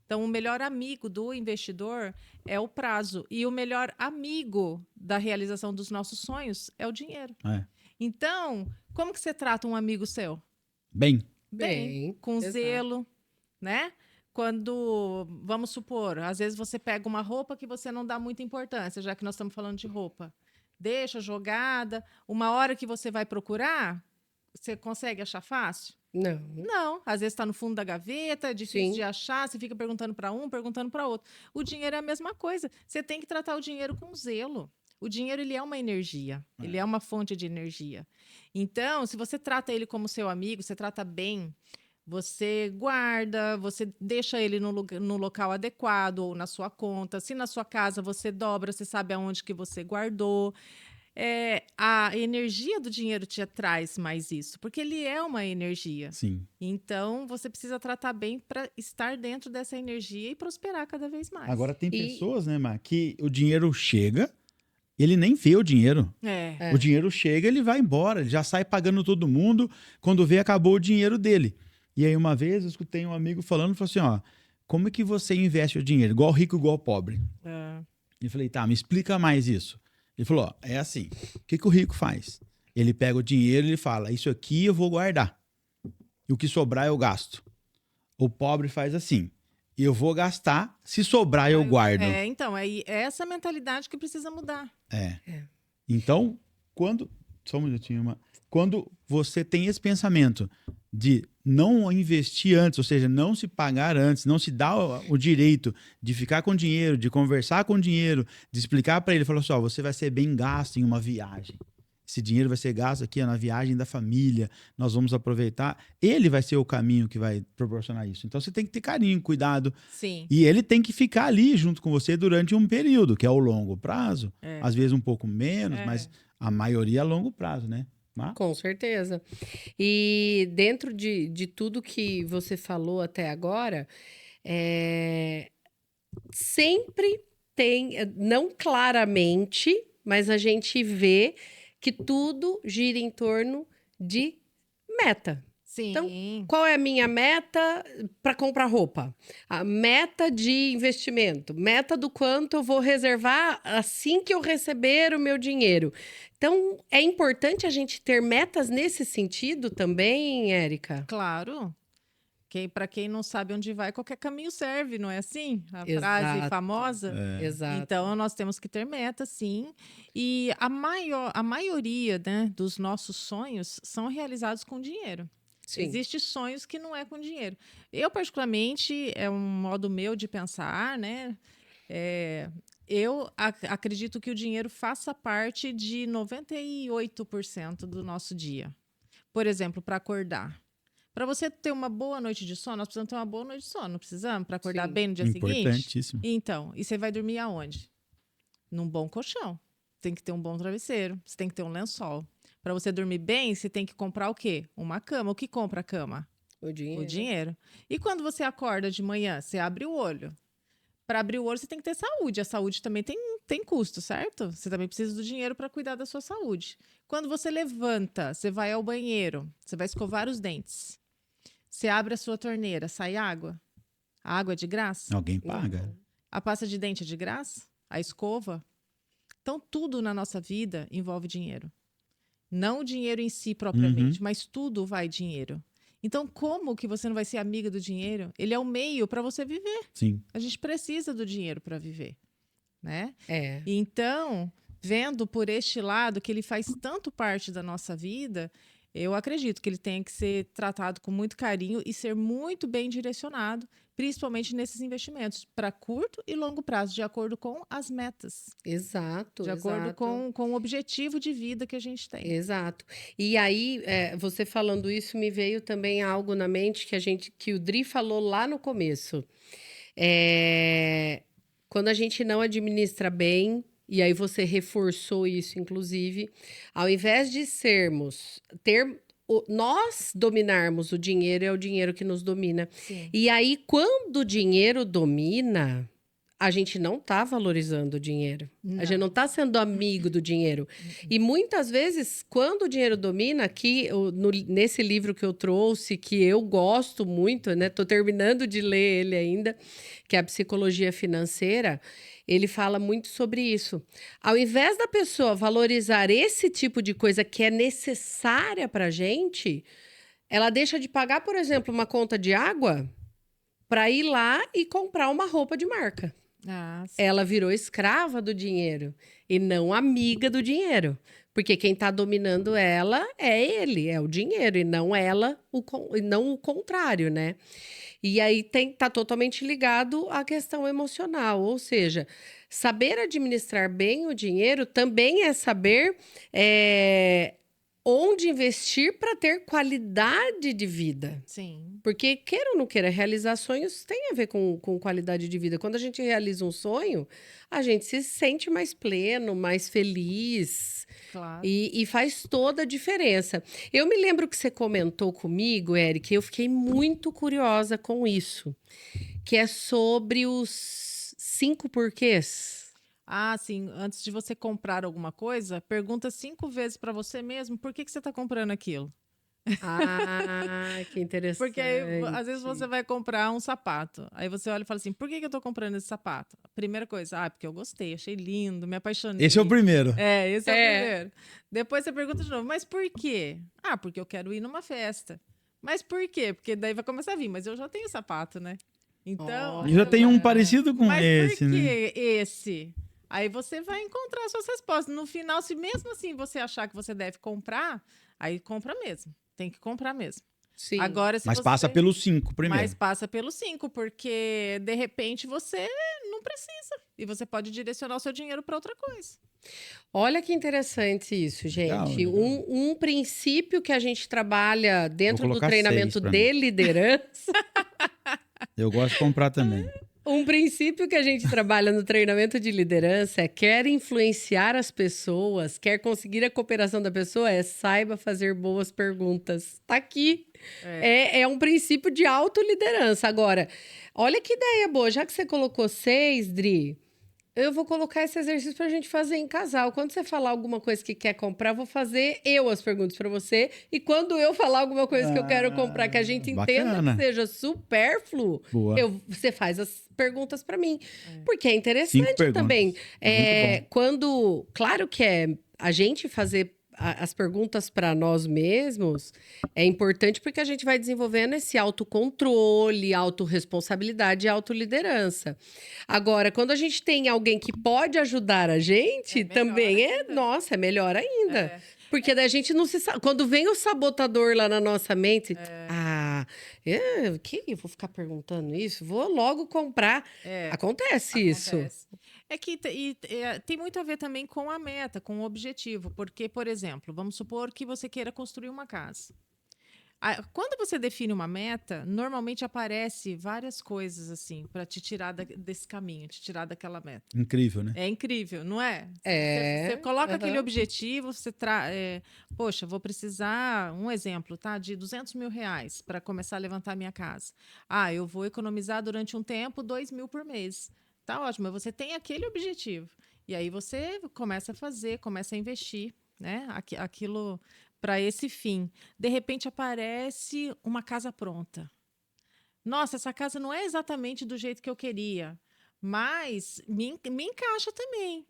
Então, o melhor amigo do investidor é o prazo. E o melhor amigo da realização dos nossos sonhos é o dinheiro. É. Então, como que você trata um amigo seu? Bem, Bem, com exato. zelo, né? Quando, vamos supor, às vezes você pega uma roupa que você não dá muita importância, já que nós estamos falando de roupa. Deixa jogada. Uma hora que você vai procurar, você consegue achar fácil? Não. Não. Às vezes está no fundo da gaveta, é difícil Sim. de achar, você fica perguntando para um, perguntando para outro. O dinheiro é a mesma coisa. Você tem que tratar o dinheiro com zelo. O dinheiro, ele é uma energia. Ele é uma fonte de energia. Então, se você trata ele como seu amigo, você trata bem, você guarda, você deixa ele no local adequado ou na sua conta. Se na sua casa você dobra, você sabe aonde que você guardou. A energia do dinheiro te traz mais isso, porque ele é uma energia. sim. Então, você precisa tratar bem para estar dentro dessa energia e prosperar cada vez mais. Agora tem E- pessoas, né, Mar, que o dinheiro chega, ele nem vê o dinheiro. É. O dinheiro chega, ele vai embora, ele já sai pagando todo mundo. Quando vê, acabou o dinheiro dele. E aí, uma vez, eu escutei um amigo falando, falou assim, ó, como é que você investe o dinheiro? Igual rico, igual pobre. Eu falei, tá, me explica mais isso. Ele falou, ó, é assim, o que o rico faz? Ele pega o dinheiro e ele fala, isso aqui eu vou guardar. E o que sobrar eu gasto. O pobre faz assim, eu vou gastar, se sobrar eu guardo. Então, é essa mentalidade que precisa mudar. Então, só um minutinho, quando você tem esse pensamento de não investir antes, ou seja, não se pagar antes, não se dar o direito de ficar com dinheiro, de conversar com dinheiro, de explicar para ele, falou assim, ó, você vai ser bem gasto em uma viagem. Esse dinheiro vai ser gasto aqui ó, na viagem da família, nós vamos aproveitar. Ele vai ser o caminho que vai proporcionar isso. Então, você tem que ter carinho, cuidado. Sim. E ele tem que ficar ali junto com você durante um período, que é o longo prazo. Às vezes um pouco menos, mas a maioria é a longo prazo, né? Com certeza. E dentro de tudo que você falou até agora, sempre tem, não claramente, mas a gente vê que tudo gira em torno de meta. Sim. Então, qual é a minha meta para comprar roupa? A meta de investimento, meta do quanto eu vou reservar assim que eu receber o meu dinheiro. Então, é importante a gente ter metas nesse sentido também, Érica? Claro. Para quem não sabe onde vai, qualquer caminho serve, não é assim? A Exato. frase famosa. Exato. Então, nós temos que ter meta, sim. E a maioria, né, dos nossos sonhos são realizados com dinheiro. Sim. Existem sonhos que não é com dinheiro. Eu, particularmente, é um modo meu de pensar, né? Eu acredito que o dinheiro faça parte de 98% do nosso dia. Por exemplo, para acordar. Para você ter uma boa noite de sono, nós precisamos ter uma boa noite de sono, não precisamos? Para acordar Sim. bem no dia seguinte? Importantíssimo. Então, e você vai dormir aonde? Num bom colchão. Tem que ter um bom travesseiro, você tem que ter um lençol. Para você dormir bem, você tem que comprar o quê? Uma cama. O que compra a cama? O dinheiro. O dinheiro. E quando você acorda de manhã, você abre o olho. Para abrir o olho, você tem que ter saúde. A saúde também tem custo, certo? Você também precisa do dinheiro para cuidar da sua saúde. Quando você levanta, você vai ao banheiro, você vai escovar os dentes. Você abre a sua torneira, sai água? A água é de graça? Alguém paga. A pasta de dente é de graça? A escova? Então, tudo na nossa vida envolve dinheiro. Não o dinheiro em si propriamente, mas tudo vai dinheiro. Então, como que você não vai ser amiga do dinheiro? Ele é o meio para você viver. Sim. A gente precisa do dinheiro para viver, né? É. Então, vendo por este lado que ele faz tanto parte da nossa vida, eu acredito que ele tem que ser tratado com muito carinho e ser muito bem direcionado, principalmente nesses investimentos, para curto e longo prazo, de acordo com as metas, Exato. de acordo exato. com o objetivo de vida que a gente tem. Exato. E aí, você falando isso, me veio também algo na mente que o Dri falou lá no começo. Quando a gente não administra bem, e aí você reforçou isso, inclusive, ao invés de nós dominarmos o dinheiro, é o dinheiro que nos domina. Sim. E aí, quando o dinheiro domina, a gente não está valorizando o dinheiro. A gente não está sendo amigo do dinheiro. E muitas vezes, quando o dinheiro domina, aqui, nesse livro que eu trouxe, que eu gosto muito, né? Estou terminando de ler ele ainda, que é a Psicologia Financeira, ele fala muito sobre isso. Ao invés da pessoa valorizar esse tipo de coisa que é necessária para a gente, ela deixa de pagar, por exemplo, uma conta de água para ir lá e comprar uma roupa de marca. Ah, sim. Ela virou escrava do dinheiro e não amiga do dinheiro. Porque quem está dominando ela é ele, é o dinheiro, e não ela, e não o contrário, né? E aí tá totalmente ligado à questão emocional, ou seja, saber administrar bem o dinheiro também é saber onde investir para ter qualidade de vida. Sim. Porque, queira ou não queira, realizar sonhos tem a ver com qualidade de vida. Quando a gente realiza um sonho, a gente se sente mais pleno, mais feliz. Claro. E faz toda a diferença. Eu me lembro que você comentou comigo, Eric, e eu fiquei muito curiosa com isso, que é sobre os 5 porquês. Ah, sim. Antes de você comprar alguma coisa, pergunta 5 vezes para você mesmo por que você está comprando aquilo. Ah, que interessante. Porque aí, às vezes você vai comprar um sapato. Aí você olha e fala assim: por que eu tô comprando esse sapato? Primeira coisa, porque eu gostei, achei lindo, me apaixonei. Esse é o primeiro. Esse é o primeiro. Depois você pergunta de novo: mas por quê? Porque eu quero ir numa festa. Mas por quê? Porque daí vai começar a vir, mas eu já tenho sapato, né? Então. Já tem um parecido com mas esse, por né? que esse? Aí você vai encontrar suas respostas. No final, se mesmo assim você achar que você deve comprar, aí compra mesmo. Tem que comprar mesmo. Sim. Agora, se Mas você... passa pelos 5 primeiro. Mas passa pelos 5, porque de repente você não precisa. E você pode direcionar o seu dinheiro para outra coisa. Olha que interessante isso, gente. Legal. Um princípio que a gente trabalha dentro do treinamento 6 pra de mim. liderança. Eu gosto de comprar também. Um princípio que a gente trabalha no treinamento de liderança é: quer influenciar as pessoas, quer conseguir a cooperação da pessoa, saiba fazer boas perguntas. Tá aqui. É um princípio de autoliderança. Agora, olha que ideia boa. Já que você colocou 6, Dri, eu vou colocar esse exercício pra gente fazer em casal. Quando você falar alguma coisa que quer comprar, eu vou fazer as perguntas pra você. E quando eu falar alguma coisa que eu quero comprar, que a gente entenda bacana. que seja supérfluo, Boa. você faz as perguntas pra mim. Porque é 5 interessante perguntas. também. Muito bom. Quando, claro que a gente fazer as perguntas para nós mesmos é importante, porque a gente vai desenvolvendo esse autocontrole, autorresponsabilidade e autoliderança. Agora, quando a gente tem alguém que pode ajudar a gente, também é melhor ainda. Porque daí a gente não se sabe. Quando vem o sabotador lá na nossa mente, eu vou ficar perguntando isso? Vou logo comprar. Acontece isso. É que tem muito a ver também com a meta, com o objetivo. Porque, por exemplo, vamos supor que você queira construir uma casa. Quando você define uma meta, normalmente aparece várias coisas assim para te tirar desse caminho, te tirar daquela meta. Incrível, né? É incrível, não é? É. Você coloca aquele Aham. objetivo, poxa, vou precisar, um exemplo, tá? De R$200 mil para começar a levantar minha casa. Eu vou economizar durante um tempo 2 mil por mês. Tá ótimo, mas você tem aquele objetivo. E aí você começa a fazer, começa a investir, né? Aquilo para esse fim. De repente aparece uma casa pronta. Nossa, essa casa não é exatamente do jeito que eu queria, mas me encaixa também.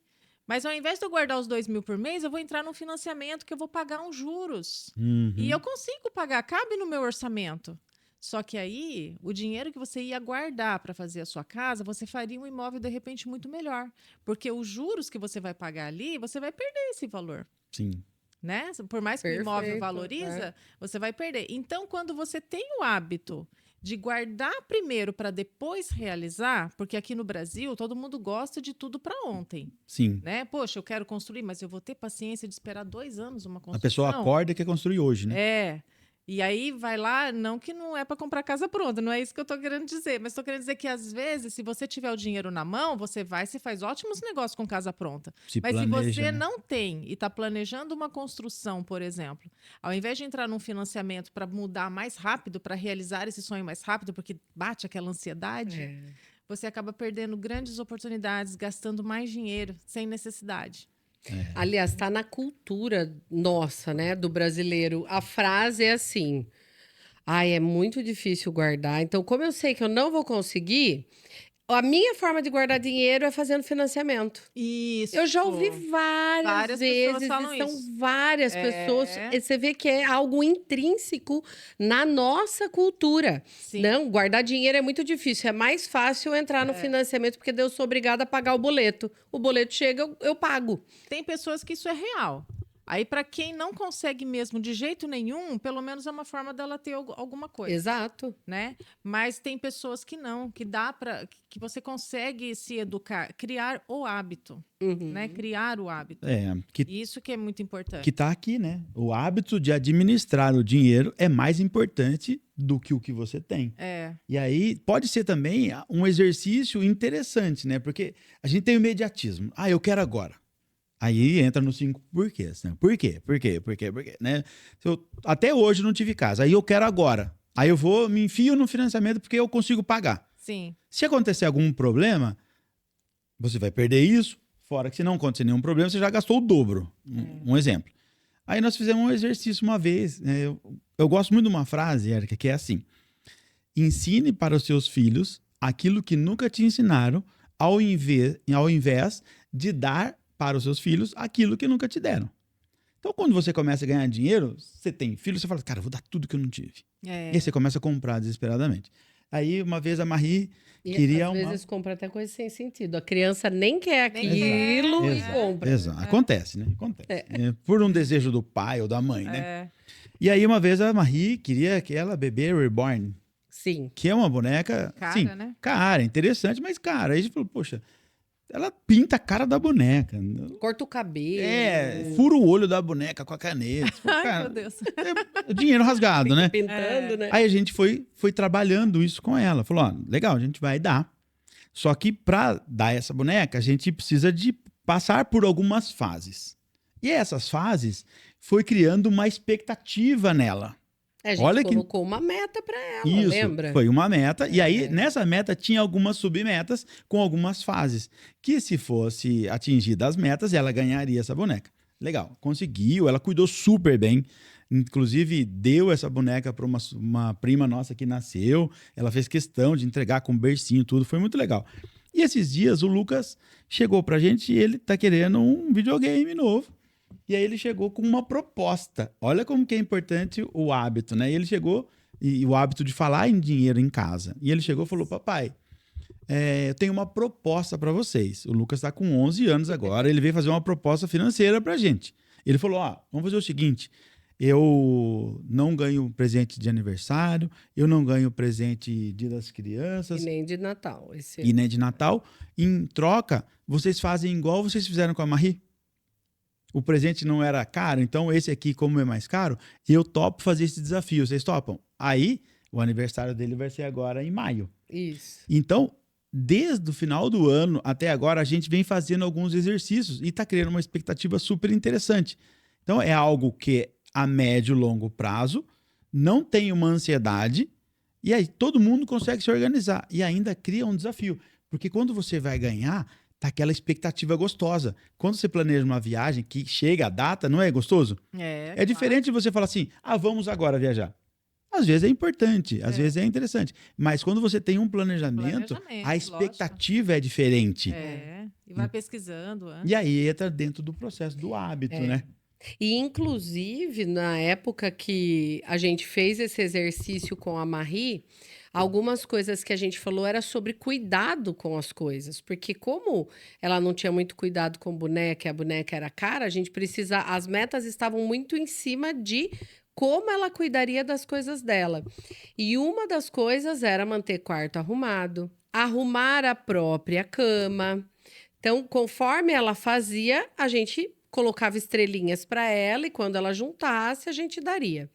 Mas ao invés de eu guardar os 2 mil por mês, eu vou entrar num financiamento que eu vou pagar uns juros. E eu consigo pagar, cabe no meu orçamento. Só que aí, o dinheiro que você ia guardar para fazer a sua casa, você faria um imóvel, de repente, muito melhor. Porque os juros que você vai pagar ali, você vai perder esse valor. Sim. Né? Por mais que o imóvel Perfeito, valoriza, você vai perder. Então, quando você tem o hábito de guardar primeiro para depois realizar, porque aqui no Brasil todo mundo gosta de tudo para ontem, Sim. né? Poxa, eu quero construir, mas eu vou ter paciência de esperar 2 anos uma construção. A pessoa acorda e quer construir hoje, né? É. E aí vai lá, não que não é para comprar casa pronta, não é isso que eu estou querendo dizer, mas estou querendo dizer que às vezes, se você tiver o dinheiro na mão, você faz ótimos negócios com casa pronta. Mas se você não tem e está planejando uma construção, por exemplo, ao invés de entrar num financiamento para mudar mais rápido, para realizar esse sonho mais rápido, porque bate aquela ansiedade, você acaba perdendo grandes oportunidades, gastando mais dinheiro sem necessidade. Aliás, está na cultura nossa, né, do brasileiro. A frase é assim: é muito difícil guardar. Então, como eu sei que eu não vou conseguir, a minha forma de guardar dinheiro é fazendo financiamento. Isso. Eu já ouvi várias vezes, pessoas falam e são isso. várias pessoas. E você vê que é algo intrínseco na nossa cultura. Sim. Não, guardar dinheiro é muito difícil. É mais fácil entrar no financiamento, porque eu sou obrigada a pagar o boleto. O boleto chega, eu pago. Tem pessoas que isso é real. Aí, para quem não consegue mesmo de jeito nenhum, pelo menos é uma forma dela ter alguma coisa. Exato. Né? Mas tem pessoas que não, que você consegue se educar, criar o hábito, né? Criar o hábito. Isso que é muito importante. Que está aqui, né? O hábito de administrar o dinheiro é mais importante do que o que você tem. E aí pode ser também um exercício interessante, né? Porque a gente tem o imediatismo. Eu quero agora. Aí entra nos 5 porquês, né? Por quê? Né? Até hoje não tive casa, aí eu quero agora. Aí eu me enfio no financiamento porque eu consigo pagar. Sim. Se acontecer algum problema, você vai perder isso, fora que se não acontecer nenhum problema, você já gastou o dobro. Um exemplo. Aí nós fizemos um exercício uma vez. Né? Eu gosto muito de uma frase, Érica, que é assim: ensine para os seus filhos aquilo que nunca te ensinaram, ao invés de dar para os seus filhos aquilo que nunca te deram. Então, quando você começa a ganhar dinheiro, você tem filho, você fala, cara, eu vou dar tudo que eu não tive. E aí você começa a comprar desesperadamente. Aí, uma vez, a Marie queria às vezes compra até coisa sem sentido. A criança nem quer aquilo e compra. Exato. Acontece, né? Acontece. Por um desejo do pai ou da mãe, né? E aí, uma vez, a Marie queria aquela bebê reborn. Sim. Que é uma boneca, cara, né? Cara, interessante, mas cara. Aí a gente falou, poxa, ela pinta a cara da boneca. Corta o cabelo. Fura o olho da boneca com a caneta. Ai, meu Deus. É dinheiro rasgado, né? Pintando, né? Aí a gente foi trabalhando isso com ela. Falou, legal, a gente vai dar. Só que para dar essa boneca, a gente precisa de passar por algumas fases. E essas fases foi criando uma expectativa nela. A gente colocou uma meta para ela, isso, lembra? Foi uma meta. E aí, nessa meta, tinha algumas submetas com algumas fases. Que se fosse atingida as metas, ela ganharia essa boneca. Legal, conseguiu, ela cuidou super bem. Inclusive, deu essa boneca para uma prima nossa que nasceu. Ela fez questão de entregar com bercinho, tudo. Foi muito legal. E esses dias, o Lucas chegou pra gente e ele tá querendo um videogame novo. E aí ele chegou com uma proposta. Olha como que é importante o hábito, né? E ele chegou, e o hábito de falar em dinheiro em casa. E ele chegou e falou, papai, eu tenho uma proposta para vocês. O Lucas está com 11 anos agora, ele veio fazer uma proposta financeira pra gente. Ele falou, vamos fazer o seguinte, eu não ganho presente de aniversário, eu não ganho presente Dia das Crianças. E nem de Natal. E nem de Natal. Em troca, vocês fazem igual vocês fizeram com a Marie. o presente não era caro, então esse aqui, como é mais caro, eu topo fazer esse desafio. Vocês topam? Aí, o aniversário dele vai ser agora em maio. Isso. Então, desde o final do ano até agora, a gente vem fazendo alguns exercícios e está criando uma expectativa super interessante. Então, é algo que a médio e longo prazo não tem uma ansiedade e aí todo mundo consegue se organizar e ainda cria um desafio. Porque quando você vai ganhar, tá aquela expectativa gostosa. Quando você planeja uma viagem que chega a data, não é gostoso? É diferente de você falar assim, vamos agora viajar. Às vezes é importante, às vezes é interessante. Mas quando você tem um planejamento a expectativa é diferente. E vai pesquisando. E aí entra dentro do processo do hábito, né? E, inclusive, na época que a gente fez esse exercício com a Marie, algumas coisas que a gente falou era sobre cuidado com as coisas. Porque como ela não tinha muito cuidado com boneca e a boneca era cara, a gente precisa... As metas estavam muito em cima de como ela cuidaria das coisas dela. E uma das coisas era manter quarto arrumado, arrumar a própria cama. Então, conforme ela fazia, a gente colocava estrelinhas para ela e quando ela juntasse, a gente daria.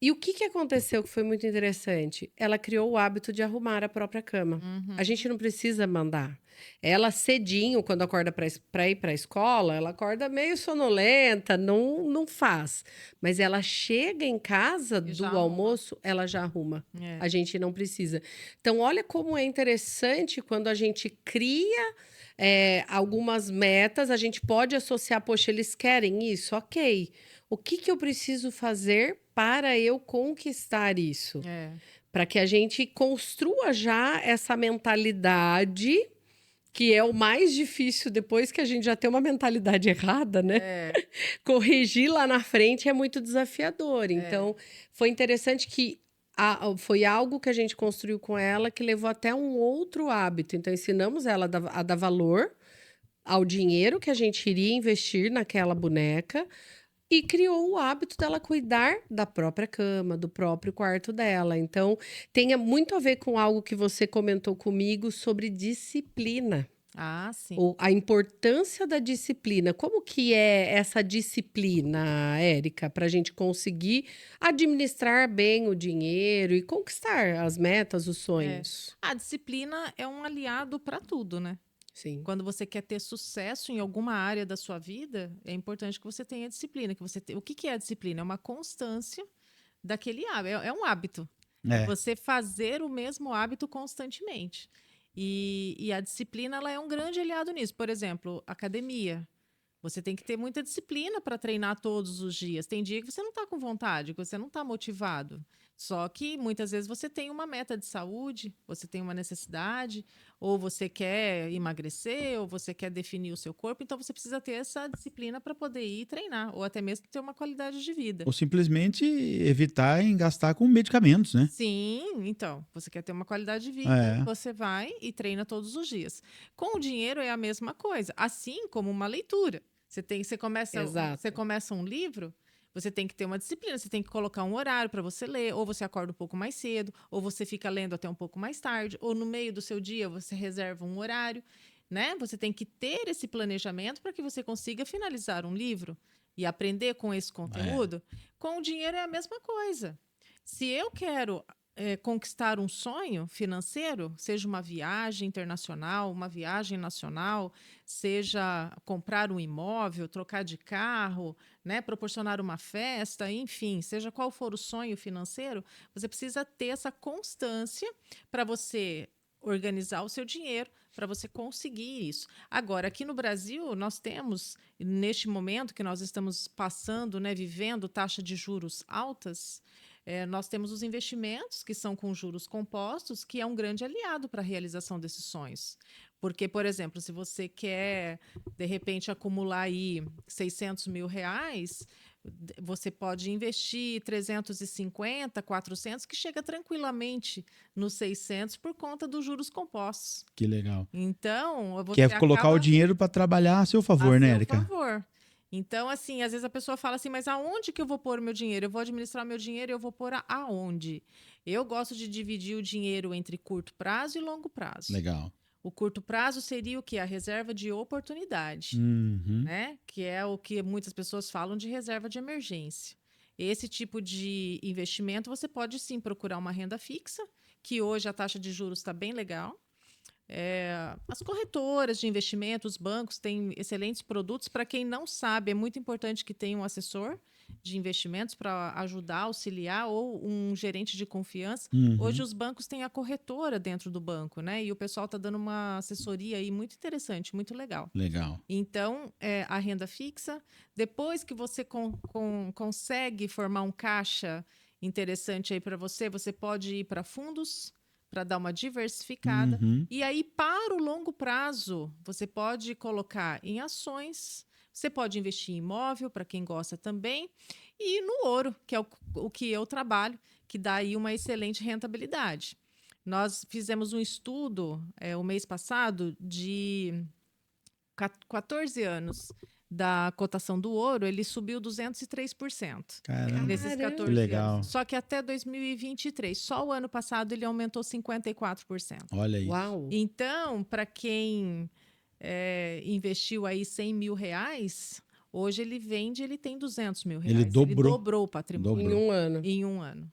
E o que aconteceu que foi muito interessante? Ela criou o hábito de arrumar a própria cama. A gente não precisa mandar. Ela cedinho, quando acorda para ir para a escola, ela acorda meio sonolenta, não faz. Mas ela chega em casa do almoço, ela já arruma. A gente não precisa. Então, olha como é interessante quando a gente cria algumas metas, a gente pode associar, poxa, eles querem isso? Ok. O que eu preciso fazer para eu conquistar isso? Para que a gente construa já essa mentalidade, que é o mais difícil depois que a gente já tem uma mentalidade errada, né? Corrigir lá na frente é muito desafiador. Então, foi interessante que foi algo que a gente construiu com ela que levou até um outro hábito. Então, ensinamos ela a dar valor ao dinheiro que a gente iria investir naquela boneca e criou o hábito dela cuidar da própria cama, do próprio quarto dela. Então, tem muito a ver com algo que você comentou comigo sobre disciplina. Sim. A importância da disciplina. Como que é essa disciplina, Érica, para a gente conseguir administrar bem o dinheiro e conquistar as metas, os sonhos? A disciplina é um aliado para tudo, né? Sim. Quando você quer ter sucesso em alguma área da sua vida, é importante que você tenha disciplina. O que é a disciplina? É uma constância daquele hábito. É um hábito. Você fazer o mesmo hábito constantemente. E a disciplina ela é um grande aliado nisso. Por exemplo, academia. Você tem que ter muita disciplina para treinar todos os dias. Tem dia que você não está com vontade, que você não está motivado. Só que muitas vezes você tem uma meta de saúde, você tem uma necessidade, ou você quer emagrecer, ou você quer definir o seu corpo. Então você precisa ter essa disciplina para poder ir treinar, ou até mesmo ter uma qualidade de vida. Ou simplesmente evitar em gastar com medicamentos, né? Sim, então, você quer ter uma qualidade de vida, você vai e treina todos os dias. Com o dinheiro é a mesma coisa, assim como uma leitura. Você começa um livro, você tem que ter uma disciplina, você tem que colocar um horário para você ler, ou você acorda um pouco mais cedo, ou você fica lendo até um pouco mais tarde, ou no meio do seu dia você reserva um horário, né? Você tem que ter esse planejamento para que você consiga finalizar um livro e aprender com esse conteúdo. Com o dinheiro é a mesma coisa. Se eu quero conquistar um sonho financeiro, seja uma viagem internacional, uma viagem nacional, seja comprar um imóvel, trocar de carro, né, proporcionar uma festa, enfim, seja qual for o sonho financeiro, você precisa ter essa constância para você organizar o seu dinheiro, para você conseguir isso. Agora, aqui no Brasil, nós temos, neste momento que nós estamos passando, né, vivendo taxa de juros altas, nós temos os investimentos, que são com juros compostos, que é um grande aliado para a realização desses sonhos. Porque, por exemplo, se você quer, de repente, acumular aí 600 mil reais, você pode investir 350, 400, que chega tranquilamente nos 600 por conta dos juros compostos. Que legal. Então, você quer colocar o dinheiro para trabalhar a seu favor, né, Érica? A seu favor. Então, assim, às vezes a pessoa fala assim, mas aonde que eu vou pôr o meu dinheiro? Eu vou administrar meu dinheiro e eu vou pôr aonde? Eu gosto de dividir o dinheiro entre curto prazo e longo prazo. Legal. O curto prazo seria o quê? A reserva de oportunidade, Uhum. né? Que é o que muitas pessoas falam de reserva de emergência. Esse tipo de investimento você pode sim procurar uma renda fixa, que hoje a taxa de juros está bem legal. As corretoras de investimento, os bancos têm excelentes produtos. Para quem não sabe, é muito importante que tenha um assessor de investimentos para ajudar, auxiliar, ou um gerente de confiança. Uhum. Hoje os bancos têm a corretora dentro do banco, né? E o pessoal está dando uma assessoria aí muito interessante, muito legal. Legal. Então, a renda fixa, depois que você consegue formar um caixa interessante aí para você, você pode ir para fundos para dar uma diversificada. Uhum. E aí, para o longo prazo, você pode colocar em ações, você pode investir em imóvel, para quem gosta também, e no ouro, que é o que eu trabalho, que dá aí uma excelente rentabilidade. Nós fizemos um estudo o mês passado de 14 anos da cotação do ouro, ele subiu 203%. Caramba. Nesses Caramba. 14 Que legal. anos. Só que até 2023, só o ano passado, ele aumentou 54%. Olha isso. Uau! Então, para quem investiu aí 100 mil reais, hoje ele tem 200 mil reais. Ele dobrou. Dobrou o patrimônio Em um ano. em um ano.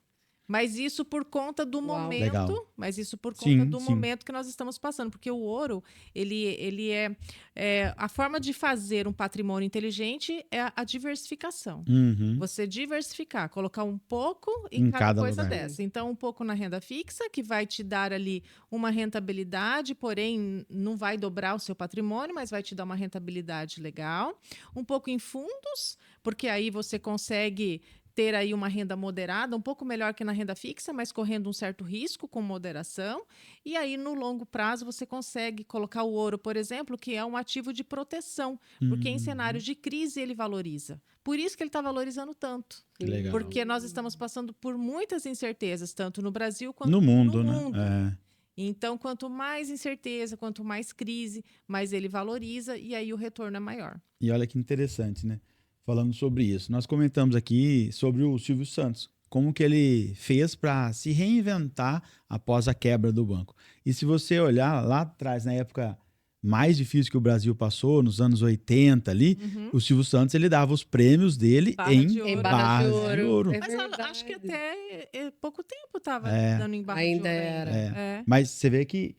Mas isso por conta do Uau. momento. Legal. Mas isso por conta Sim, do sim. momento que nós estamos passando. Porque o ouro, ele é a forma de fazer um patrimônio inteligente é a diversificação. Uhum. Você diversificar, colocar um pouco Em em cada cada coisa lugar. dessa. Então, um pouco na renda fixa, que vai te dar ali uma rentabilidade, porém não vai dobrar o seu patrimônio, mas vai te dar uma rentabilidade legal. Um pouco em fundos, porque aí você consegue ter aí uma renda moderada, um pouco melhor que na renda fixa, mas correndo um certo risco com moderação. E aí, no longo prazo, você consegue colocar o ouro, por exemplo, que é um ativo de proteção, porque em cenários de crise ele valoriza. Por isso que ele está valorizando tanto. Que legal. Porque nós estamos passando por muitas incertezas, tanto no Brasil quanto No mundo, no né? mundo. É. Então, quanto mais incerteza, quanto mais crise, mais ele valoriza e aí o retorno é maior. E olha que interessante, né? Falando sobre isso. Nós comentamos aqui sobre o Silvio Santos, como que ele fez para se reinventar após a quebra do banco. E se você olhar lá atrás, na época mais difícil que o Brasil passou, nos anos 80 ali, o Silvio Santos ele dava os prêmios dele Barra em de ouro. Em barra de barras ouro. É Mas verdade. acho que até pouco tempo estava É. dando em barra Ainda de ouro era. É. Mas você vê que,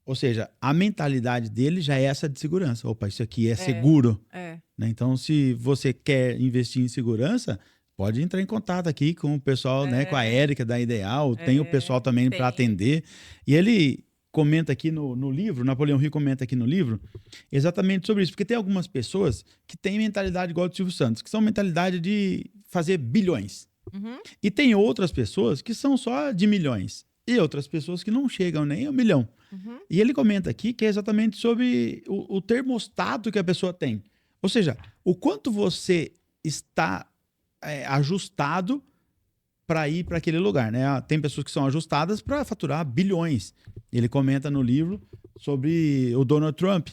ou seja, a mentalidade dele já é essa de segurança. Opa, isso aqui é seguro. É. Né? Então, se você quer investir em segurança, pode entrar em contato aqui com o pessoal, né, com a Érica da Ideal. Tem o pessoal também tem. para atender. E ele comenta aqui no livro, Napoleão Hill comenta aqui no livro, exatamente sobre isso. Porque tem algumas pessoas que têm mentalidade igual a do Silvio Santos, que são mentalidade de fazer bilhões. Uhum. E tem outras pessoas que são só de milhões. E outras pessoas que não chegam nem a 1 milhão. Uhum. E ele comenta aqui que é exatamente sobre o termostato que a pessoa tem. Ou seja, o quanto você está ajustado para ir para aquele lugar, né? Tem pessoas que são ajustadas para faturar bilhões. Ele comenta no livro sobre o Donald Trump,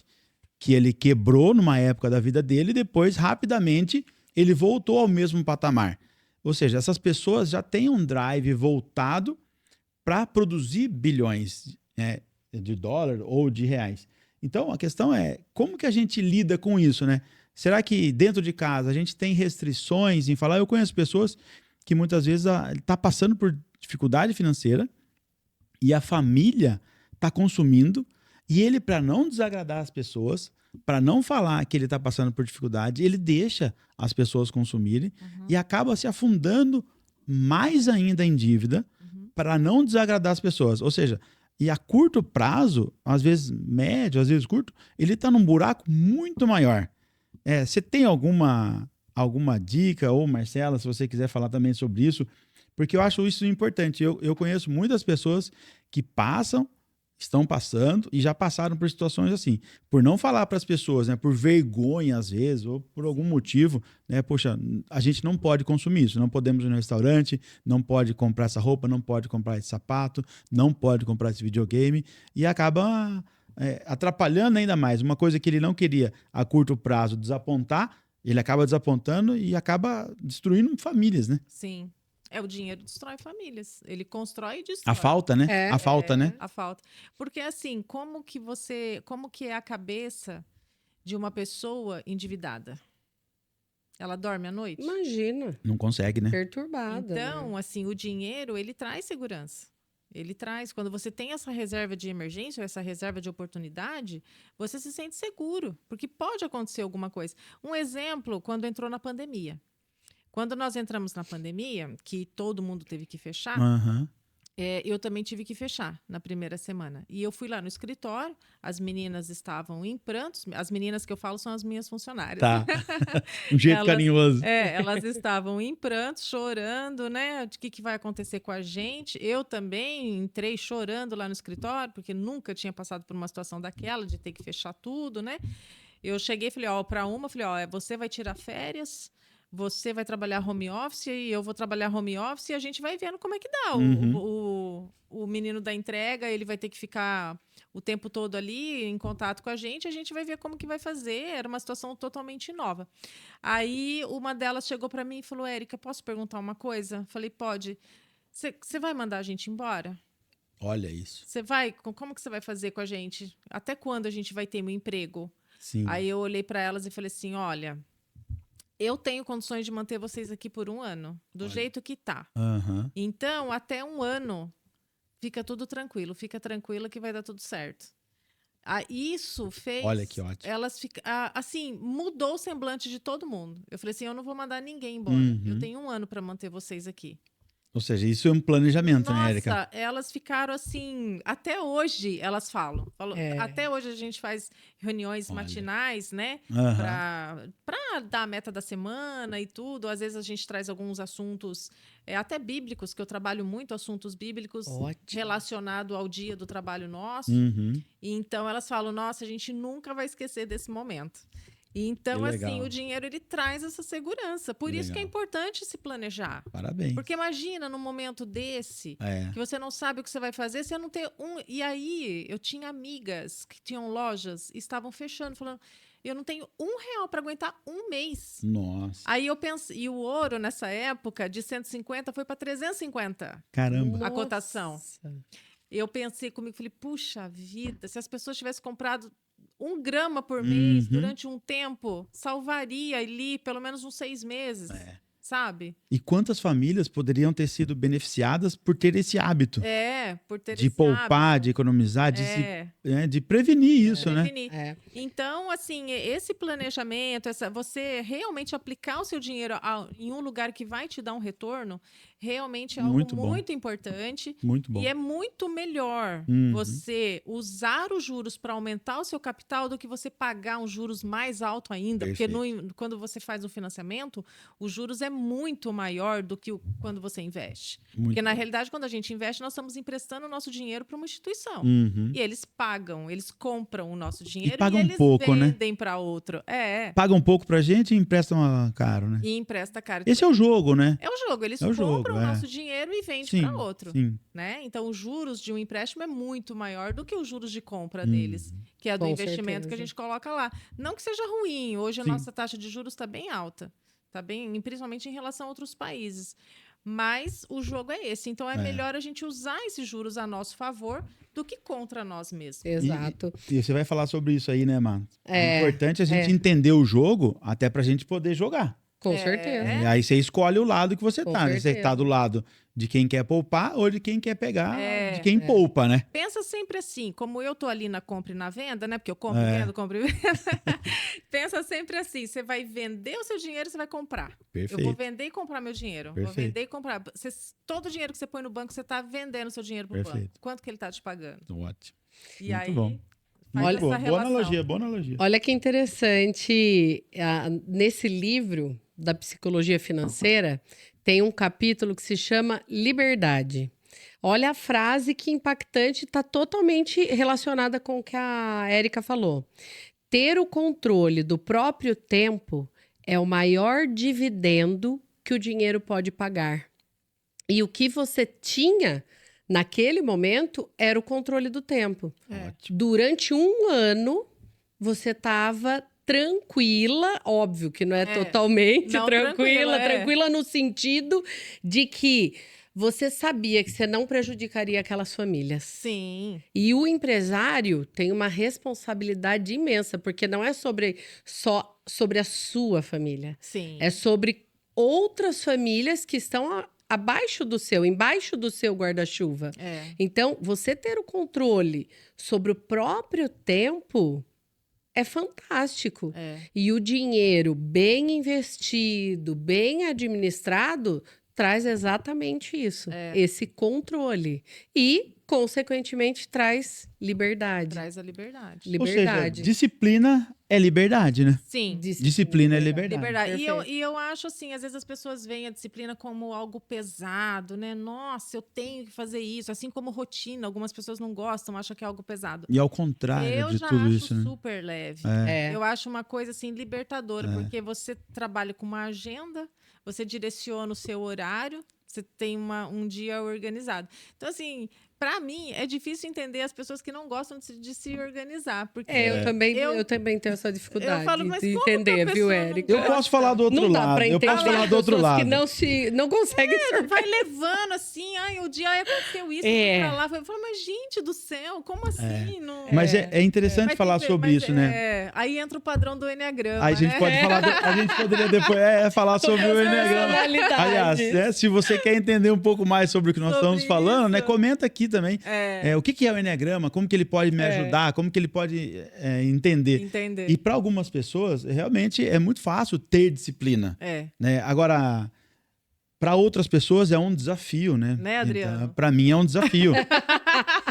que ele quebrou numa época da vida dele e depois, rapidamente, ele voltou ao mesmo patamar. Ou seja, essas pessoas já têm um drive voltado para produzir bilhões de dólar ou de reais. Então, a questão é como que a gente lida com isso, né? Será que dentro de casa a gente tem restrições em falar? Eu conheço pessoas que muitas vezes está passando por dificuldade financeira e a família está consumindo e ele, para não desagradar as pessoas, para não falar que ele está passando por dificuldade, ele deixa as pessoas consumirem e acaba se afundando mais ainda em dívida para não desagradar as pessoas. Ou seja, e a curto prazo, às vezes médio, às vezes curto, ele está num buraco muito maior. Você tem alguma dica, ou Marcela, se você quiser falar também sobre isso, porque eu acho isso importante. Eu conheço muitas pessoas que estão passando e já passaram por situações assim. Por não falar para as pessoas, né, por vergonha às vezes, ou por algum motivo, né, poxa, a gente não pode consumir isso, não podemos ir no restaurante, não pode comprar essa roupa, não pode comprar esse sapato, não pode comprar esse videogame, e acaba atrapalhando ainda mais. Uma coisa que ele não queria a curto prazo desapontar, ele acaba desapontando e acaba destruindo famílias, né? Sim. O dinheiro destrói famílias. Ele constrói e destrói. A falta, né? É. A falta, né? A falta. Porque assim, como que é a cabeça de uma pessoa endividada? Ela dorme à noite? Imagina, Não consegue, né? perturbada. Então, né? assim, o dinheiro, ele traz segurança. Ele traz, quando você tem essa reserva de emergência, ou essa reserva de oportunidade, você se sente seguro, porque pode acontecer alguma coisa. Um exemplo, quando entrou na pandemia. Quando nós entramos na pandemia, que todo mundo teve que fechar, Aham. eu também tive que fechar na primeira semana. E eu fui lá no escritório, as meninas estavam em prantos. As meninas que eu falo são as minhas funcionárias. Tá. Um jeito Elas- carinhoso. Elas estavam em prantos, chorando, né? De que vai acontecer com a gente. Eu também entrei chorando lá no escritório, porque nunca tinha passado por uma situação daquela, de ter que fechar tudo, né? Eu cheguei e falei, falei, você vai tirar férias, você vai trabalhar home office e eu vou trabalhar home office e a gente vai vendo como é que dá. O menino da entrega, ele vai ter que ficar o tempo todo ali em contato com a gente vai ver como que vai fazer. Era uma situação totalmente nova. Aí uma delas chegou para mim e falou, Érica, posso perguntar uma coisa? Falei, pode. Você vai mandar a gente embora? Olha isso. Como que você vai fazer com a gente? Até quando a gente vai ter um emprego? Sim. Aí eu olhei para elas e falei assim, olha, eu tenho condições de manter vocês aqui por 1 ano, do jeito que tá. Aham. Então, até 1 ano, fica tudo tranquilo. Fica tranquila que vai dar tudo certo. Isso fez... Olha que ótimo. Elas assim, mudou o semblante de todo mundo. Eu falei assim, eu não vou mandar ninguém embora. Uhum. Eu tenho 1 ano para manter vocês aqui. Ou seja, isso é um planejamento, né, Érica? Nossa, elas ficaram assim... Até hoje, elas falam. Até hoje a gente faz reuniões Olha. matinais, né? Aham. Para dar a meta da semana e tudo. Às vezes a gente traz alguns assuntos, até bíblicos, que eu trabalho muito assuntos bíblicos Ótimo. relacionados ao dia do trabalho nosso. Uhum. Então elas falam, nossa, a gente nunca vai esquecer desse momento. Então, Que legal. assim, o dinheiro ele traz essa segurança. Por Que isso que é legal. importante se planejar. Parabéns. Porque imagina num momento desse, É. que você não sabe o que você vai fazer, você não ter um. E aí, eu tinha amigas que tinham lojas e estavam fechando, falando: eu não tenho R$1 para aguentar 1 mês. Nossa. Aí eu pensei, e o ouro nessa época de 150 foi para 350. Caramba. A cotação. Nossa. Eu pensei comigo, falei: puxa vida, se as pessoas tivessem comprado 1 grama por mês Uhum. durante um tempo, salvaria ali pelo menos uns 6 meses. Sabe? E quantas famílias poderiam ter sido beneficiadas por ter esse hábito? Por ter De esse poupar, hábito. de economizar, de prevenir isso, né? Prevenir. É. Então, assim, esse planejamento, você realmente aplicar o seu dinheiro em um lugar que vai te dar um retorno, realmente é algo Muito bom. muito importante. Muito bom. E é muito melhor Uhum. você usar os juros para aumentar o seu capital do que você pagar um juros mais alto ainda. Perfeito. Porque quando você faz um financiamento, os juros é muito maior do que quando você investe. Muito Porque, na bom. realidade, quando a gente investe, nós estamos emprestando o nosso dinheiro para uma instituição. Uhum. E eles pagam, eles compram o nosso dinheiro pagam eles pouco, né? vendem para outro. Paga um pouco pra gente e emprestam caro, né? E empresta caro. Esse é o jogo, né? É o jogo, eles É o jogo, compram o é. nosso dinheiro e vendem Sim, para outro. sim. Né? Então, os juros de um empréstimo é muito maior do que os juros de compra Hum. deles, que é do Com investimento que a certeza. gente coloca lá. Não que seja ruim, hoje a Sim. nossa taxa de juros está bem alta, tá bem, principalmente em relação a outros países. Mas o jogo é esse. Então, é melhor a gente usar esses juros a nosso favor do que contra nós mesmos. Exato. E você vai falar sobre isso aí, né, mano? É, importante a gente entender o jogo até pra gente poder jogar. Com certeza. E aí você escolhe o lado que você Com tá. Né? Você certeza. tá do lado de quem quer poupar ou de quem quer pegar de É. quem poupa, né? Pensa sempre assim, como eu tô ali na compra e na venda, né? Porque eu compro, É. compro e vendo. Pensa sempre assim, você vai vender o seu dinheiro, você vai comprar. Eu vou Perfeito. vender e comprar meu dinheiro. Vou Perfeito. vender e comprar. Todo o dinheiro que você põe no banco, você está vendendo o seu dinheiro para o banco. Perfeito. Quanto que ele está te pagando? Ótimo. E Muito aí, bom. faz Muito essa boa. Boa relação. analogia, boa analogia. Olha que interessante, nesse livro da psicologia financeira, tem um capítulo que se chama Liberdade. Olha a frase que impactante, está totalmente relacionada com o que a Érica falou. Ter o controle do próprio tempo é o maior dividendo que o dinheiro pode pagar. E o que você tinha naquele momento era o controle do tempo. É. Ótimo. Durante 1 ano, você estava tranquila, óbvio que não é totalmente não tranquila, tranquila, tranquila no sentido de que você sabia que você não prejudicaria aquelas famílias. Sim. E o empresário tem uma responsabilidade imensa, porque não é só sobre a sua família. Sim. É sobre outras famílias que estão abaixo do seu, embaixo do seu guarda-chuva. É. Então, você ter o controle sobre o próprio tempo é fantástico. É. E o dinheiro bem investido, bem administrado, traz exatamente isso, esse controle. E, consequentemente, traz liberdade. Traz a liberdade. Ou seja, Liberdade. disciplina é liberdade, né? Sim. Disciplina é liberdade. Liberdade. Perfeito. E eu acho assim, às vezes as pessoas veem a disciplina como algo pesado, né? Nossa, eu tenho que fazer isso. Assim como rotina, algumas pessoas não gostam, acham que é algo pesado. E ao contrário Eu de já tudo acho isso, né? super leve. É. Eu acho uma coisa assim libertadora, porque você trabalha com uma agenda, você direciona o seu horário, você tem um dia organizado. Então, assim, para mim, é difícil entender as pessoas que não gostam de se organizar. Porque Eu também tenho essa dificuldade eu falo, mas de como que a entender, viu, pessoa não Érica? Eu gosta? posso falar do outro Não dá lado. pra Eu entender posso falar as do outro pessoas lado. que não conseguem se Vai levando assim, ai, o dia aconteceu isso, É. pra lá. Eu falo, mas gente do céu, como assim? Não... Mas é interessante Mas falar tem- sobre mas isso, né? Aí entra o padrão do Enneagrama, Aí a gente né? pode falar, a gente poderia depois falar sobre o Enneagrama. personalidades. Aliás, né, se você quer entender um pouco mais sobre o que nós Sobre estamos falando, né, isso. comenta aqui também. O que é o Enneagrama, como que ele pode me ajudar, como que ele pode entender. Entender. E para algumas pessoas, realmente é muito fácil ter disciplina. Né? Agora, para outras pessoas é um desafio, né? Né, Adriano? Então, para mim é um desafio.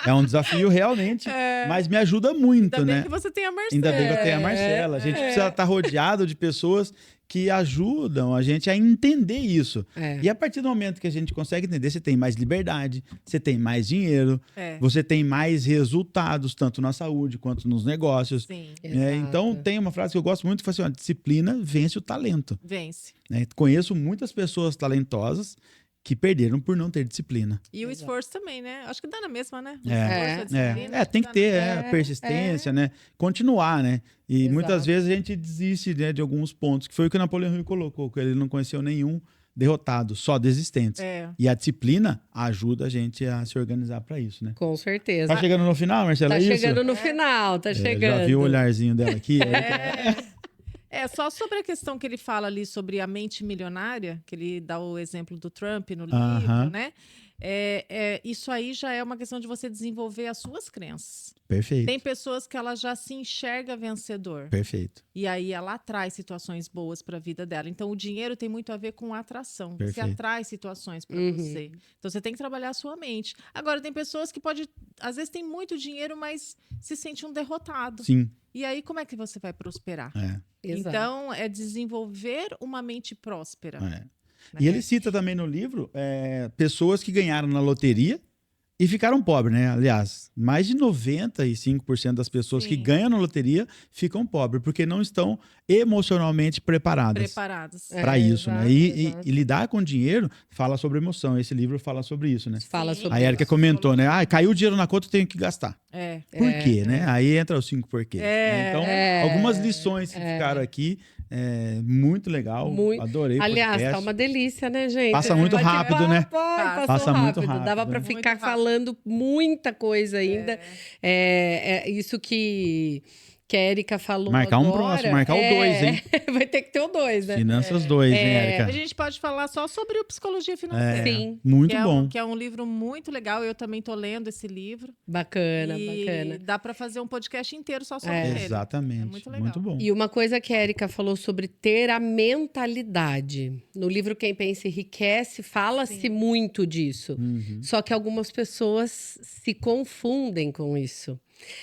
É um desafio realmente, mas me ajuda muito, Ainda bem né? que você tem a Marcela. Ainda bem que eu tenho a Marcela. A gente precisa estar rodeado de pessoas que ajudam a gente a entender isso. E a partir do momento que a gente consegue entender, você tem mais liberdade, você tem mais dinheiro, você tem mais resultados, tanto na saúde quanto nos negócios. Sim, Então, tem uma frase que eu gosto muito que fala assim, ó, disciplina vence o talento. vence. Né? Conheço muitas pessoas talentosas que perderam por não ter disciplina. E o esforço também, né? Acho que dá na mesma, né? O É, esforço, a disciplina, tem que dá ter na- a persistência, né? Continuar, né? E Exato. muitas vezes a gente desiste, né, de alguns pontos, que foi o que o Napoleão Hill colocou, que ele não conheceu nenhum derrotado, só desistentes. E a disciplina ajuda a gente a se organizar para isso, né? Com certeza. Tá chegando no final, Marcela? Tá é isso? chegando no final, tá chegando. Já viu o olharzinho dela aqui? Só sobre a questão que ele fala ali sobre a mente milionária, que ele dá o exemplo do Trump no Aham. livro, né? Isso aí já é uma questão de você desenvolver as suas crenças. Perfeito. Tem pessoas que ela já se enxerga vencedor. Perfeito. E aí ela atrai situações boas para a vida dela. Então o dinheiro tem muito a ver com atração. Você Perfeito. atrai situações para você. Então você tem que trabalhar a sua mente. Agora tem pessoas que às vezes tem muito dinheiro, mas se sente um derrotado. Sim. E aí como é que você vai prosperar? Exato. Então é desenvolver uma mente próspera. É. E ele cita também no livro pessoas que ganharam na loteria e ficaram pobres, né? Aliás, mais de 95% das pessoas que Sim. ganham na loteria ficam pobres, porque não estão emocionalmente preparadas Preparadas. para isso, né? exato. E lidar com dinheiro fala sobre emoção. Esse livro fala sobre isso, né? Fala Sim. sobre A Erika isso. comentou, né? Caiu o dinheiro na conta, eu tenho que gastar. Por quê, né? Aí entra os 5 porquês. Né? Então, algumas lições que ficaram aqui. Muito legal. Adorei o Aliás, podcast. tá uma delícia, né, gente? Passa muito Bate-papo, rápido, né? Passou Passa muito rápido. Dava rápido, para né? ficar Muito rápido. falando muita coisa ainda. Isso que a Erika falou Marcar um agora. próximo, marcar o 2, hein? Vai ter que ter o 2, né? Finanças 2, hein, A Erika? gente pode falar só sobre o Psicologia Financeira. Sim. Muito que bom. Que é um livro muito legal. Eu também tô lendo esse livro. Bacana, E bacana. dá para fazer um podcast inteiro só sobre ele. Exatamente. É muito legal. Muito bom. E uma coisa que a Erika falou sobre ter a mentalidade. No livro Quem Pensa Enriquece, fala-se muito disso. Só que algumas pessoas se confundem com isso.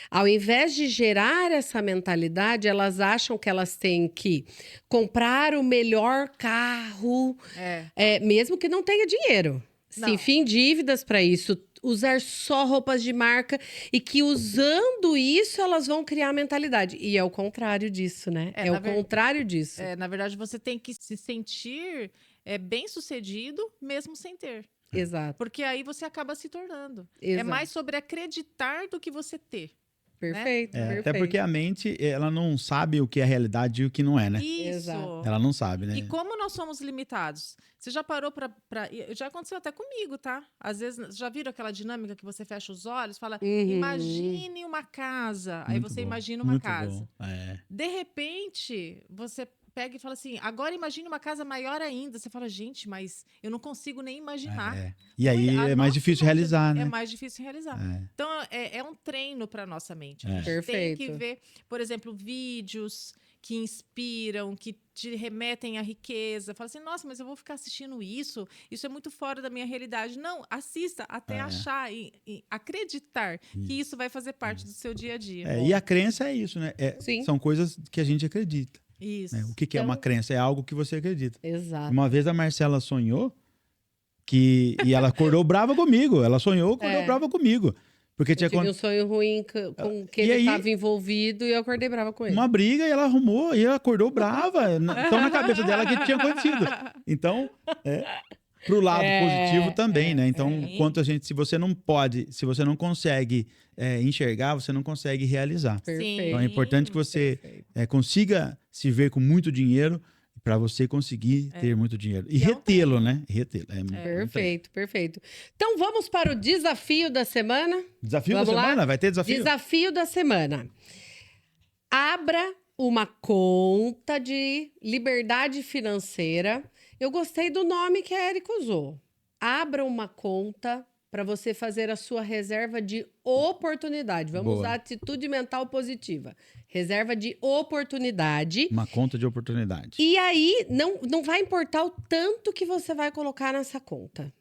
Ao invés de gerar essa mentalidade, elas acham que elas têm que comprar o melhor carro, mesmo que não tenha dinheiro. Se Não. enfim, dívidas para isso, usar só roupas de marca e que usando isso elas vão criar a mentalidade. E é o contrário disso, né? É o contrário disso. Na verdade, você tem que se sentir bem-sucedido mesmo sem ter. Exato. Porque aí você acaba se tornando. É Exato. mais sobre acreditar do que você ter. Perfeito, perfeito. Até porque a mente, ela não sabe o que é realidade e o que não é, né? Isso. Exato. Ela não sabe, né? E como nós somos limitados? Você já parou pra... Já aconteceu até comigo, tá? Às vezes, já viram aquela dinâmica que você fecha os olhos, fala, imagine uma casa. Aí Muito você bom, imagina uma muito casa. bom. É. De repente, você pega e fala assim, agora imagine uma casa maior ainda. Você fala, gente, mas eu não consigo nem imaginar. É. E aí A é mais nossa difícil imagem realizar, né? É mais difícil realizar. É. Então, é um treino para nossa mente. A gente Perfeito. tem que ver, por exemplo, vídeos que inspiram, que te remetem à riqueza. Fala assim, nossa, mas eu vou ficar assistindo isso? Isso é muito fora da minha realidade. Não, assista até achar e acreditar que isso vai fazer parte do seu dia a dia. E a crença é isso, né? Sim. São coisas que a gente acredita. Isso. Né? O que é uma Então- crença? É algo que você acredita. Exato. Uma vez a Marcela sonhou e ela acordou brava comigo. Ela sonhou, acordou brava comigo. Porque Eu tinha tive um sonho ruim com que E ele aí- estava envolvido e eu acordei brava com ele. uma briga e ela arrumou e ela acordou brava. Então, na cabeça dela, que tinha acontecido. Então, pro lado positivo também, né? Então, quanto a gente, se você não pode, se você não consegue enxergar, você não consegue realizar. Perfeito. Então, é importante que você Perfeito. consiga se ver com muito dinheiro para você conseguir ter muito dinheiro. E E é um retê-lo, né? Retê-lo. Perfeito, perfeito. Então vamos para o desafio da semana. Desafio Vamos da lá? semana? Vai ter desafio? Desafio da semana. Abra uma conta de liberdade financeira. Eu gostei do nome que a Erika usou. Abra uma conta para você fazer a sua reserva de oportunidade. Vamos Boa. usar atitude mental positiva. Reserva de oportunidade. Uma conta de oportunidade. E aí, não vai importar o tanto que você vai colocar nessa conta.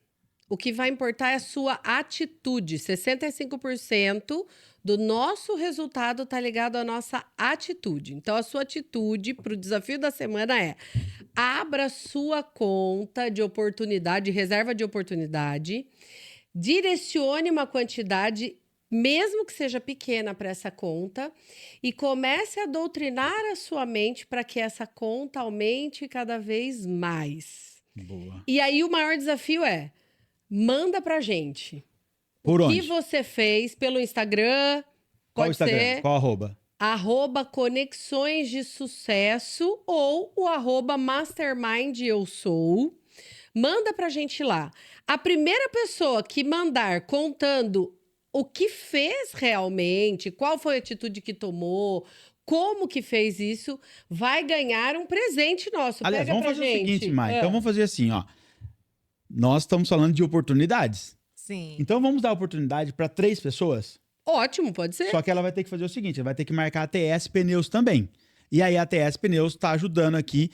O que vai importar é a sua atitude. 65% do nosso resultado está ligado à nossa atitude. Então, a sua atitude para o desafio da semana é: abra sua conta de oportunidade, reserva de oportunidade, direcione uma quantidade, mesmo que seja pequena, para essa conta e comece a doutrinar a sua mente para que essa conta aumente cada vez mais. Boa. E aí, o maior desafio é: manda pra gente. Por O onde? que você fez pelo Instagram? Qual o Pode Instagram? ser Qual arroba? @conexões de sucesso ou o @mastermind eu sou. Manda pra gente lá. A primeira pessoa que mandar contando o que fez realmente, qual foi a atitude que tomou, como que fez isso, vai ganhar um presente nosso. Aliás, Pega vamos pra fazer gente. o seguinte, Mai. Então, vamos fazer assim, ó. Nós estamos falando de oportunidades. Sim. Então, vamos dar oportunidade para 3 pessoas. Ótimo, pode ser. Só que ela vai ter que fazer o seguinte, ela vai ter que marcar a TS Pneus também. E aí a TS Pneus está ajudando aqui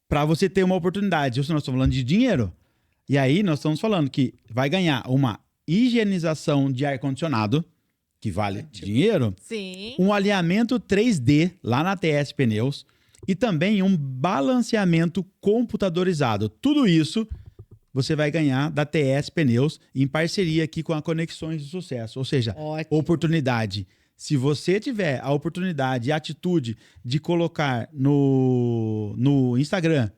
para você ter uma oportunidade. Isso nós estamos falando de dinheiro. E aí nós estamos falando que vai ganhar uma higienização de ar-condicionado, que vale dinheiro, Sim. um alinhamento 3D lá na TS Pneus e também um balanceamento computadorizado. Tudo isso você vai ganhar da TS Pneus em parceria aqui com a Conexões de Sucesso. Ou seja, Ótimo. oportunidade. Se você tiver a oportunidade e a atitude de colocar no Instagram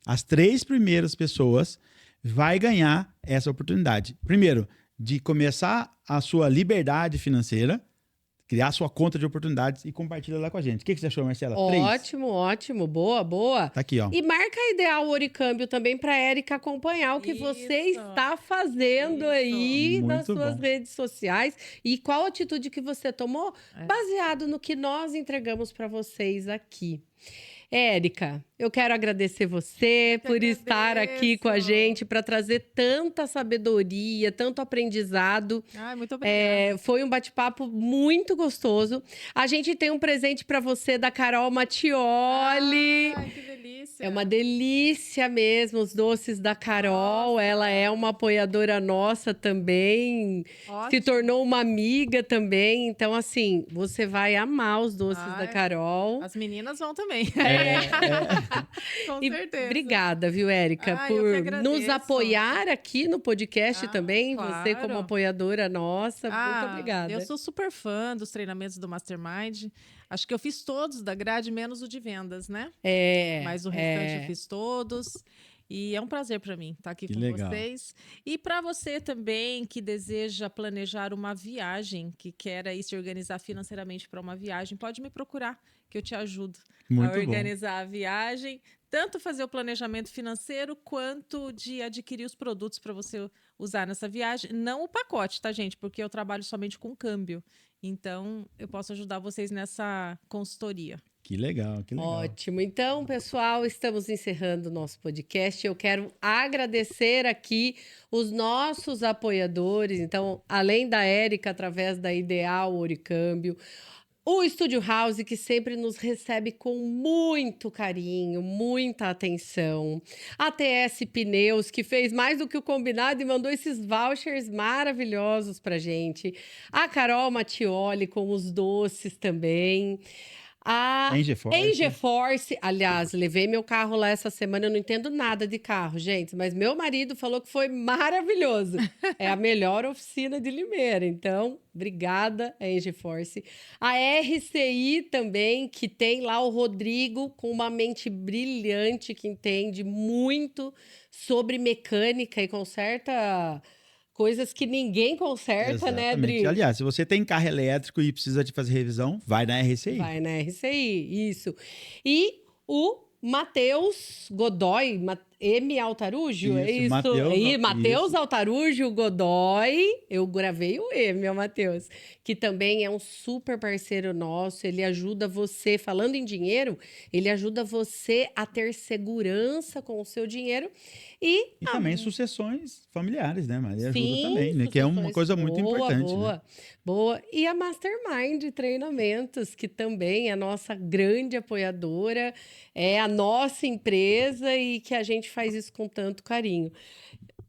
as 3 primeiras pessoas, vai ganhar essa oportunidade. Primeiro, de começar a sua liberdade financeira, criar sua conta de oportunidades e compartilha lá com a gente. O que você achou, Marcela? 3? Ótimo, ótimo. Boa, boa. Tá aqui, ó. E marca a Ideal Oricâmbio também para a Érica acompanhar o que você Isso. está fazendo aí Muito nas suas bom. redes sociais e qual atitude que você tomou baseado no que nós entregamos para vocês aqui. Érica, eu quero agradecer você que por estar aqui com a agradeço. gente para trazer tanta sabedoria, tanto aprendizado. Ai, muito obrigada. Foi um bate-papo muito gostoso. A gente tem um presente para você da Carol Mattioli. Ai, que delícia. É uma delícia mesmo, os doces da Carol. Nossa. Ela é uma apoiadora nossa também. Se Ótimo. tornou uma amiga também. Então, assim, você vai amar os doces da Ai, Carol. As meninas vão também. Com E certeza. obrigada, viu, Érica, Ai, eu por que agradeço. nos apoiar aqui no podcast Ah, também. Você, como claro. apoiadora nossa, muito obrigada. Eu sou super fã dos treinamentos do Mastermind. Acho que eu fiz todos da grade, menos o de vendas, né? Mas o restante eu fiz todos. E é um prazer para mim estar aqui Que com legal. vocês. E para você também que deseja planejar uma viagem, que quer aí se organizar financeiramente para uma viagem, pode me procurar, que eu te ajudo Muito a bom. organizar a viagem, tanto fazer o planejamento financeiro quanto de adquirir os produtos para você usar nessa viagem. Não o pacote, tá, gente? Porque eu trabalho somente com câmbio. Então, eu posso ajudar vocês nessa consultoria. Que legal, que legal. Ótimo. Então, pessoal, estamos encerrando o nosso podcast. Eu quero agradecer aqui os nossos apoiadores. Então, além da Érica, através da Ideal Oricâmbio, o Estúdio House, que sempre nos recebe com muito carinho, muita atenção. A TS Pneus, que fez mais do que o combinado e mandou esses vouchers maravilhosos pra gente. A Carol Mattioli com os doces também. A Engeforce, aliás, levei meu carro lá essa semana, eu não entendo nada de carro, gente, mas meu marido falou que foi maravilhoso. É a melhor oficina de Limeira, então, obrigada, Engeforce. A RCI também, que tem lá o Rodrigo, com uma mente brilhante, que entende muito sobre mecânica e conserta coisas que ninguém conserta, né, Exatamente. Dri? Aliás, se você tem carro elétrico e precisa de fazer revisão, vai na RCI. Vai na RCI, isso. E o Matheus Godoy, M. Altarujo, é isso? Matheus Altarujo Godoy, eu gravei o M, o Matheus, que também é um super parceiro nosso, ele ajuda você, falando em dinheiro, ele ajuda você a ter segurança com o seu dinheiro e também sucessões familiares, né, Maria? Ajuda sim, também, né? Que é uma coisa muito importante. Boa, né? Boa. E a Mastermind Treinamentos, que também é a nossa grande apoiadora, é a nossa empresa e que a gente faz isso com tanto carinho.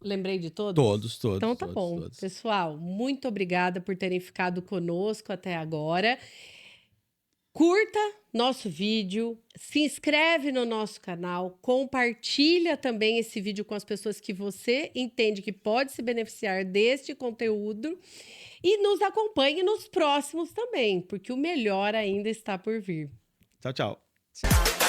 Lembrei de todos? Todos. Então tá bom. Todos. Pessoal, muito obrigada por terem ficado conosco até agora. Curta nosso vídeo, se inscreve no nosso canal, compartilha também esse vídeo com as pessoas que você entende que pode se beneficiar deste conteúdo e nos acompanhe nos próximos também, porque o melhor ainda está por vir. Tchau, tchau. Tchau.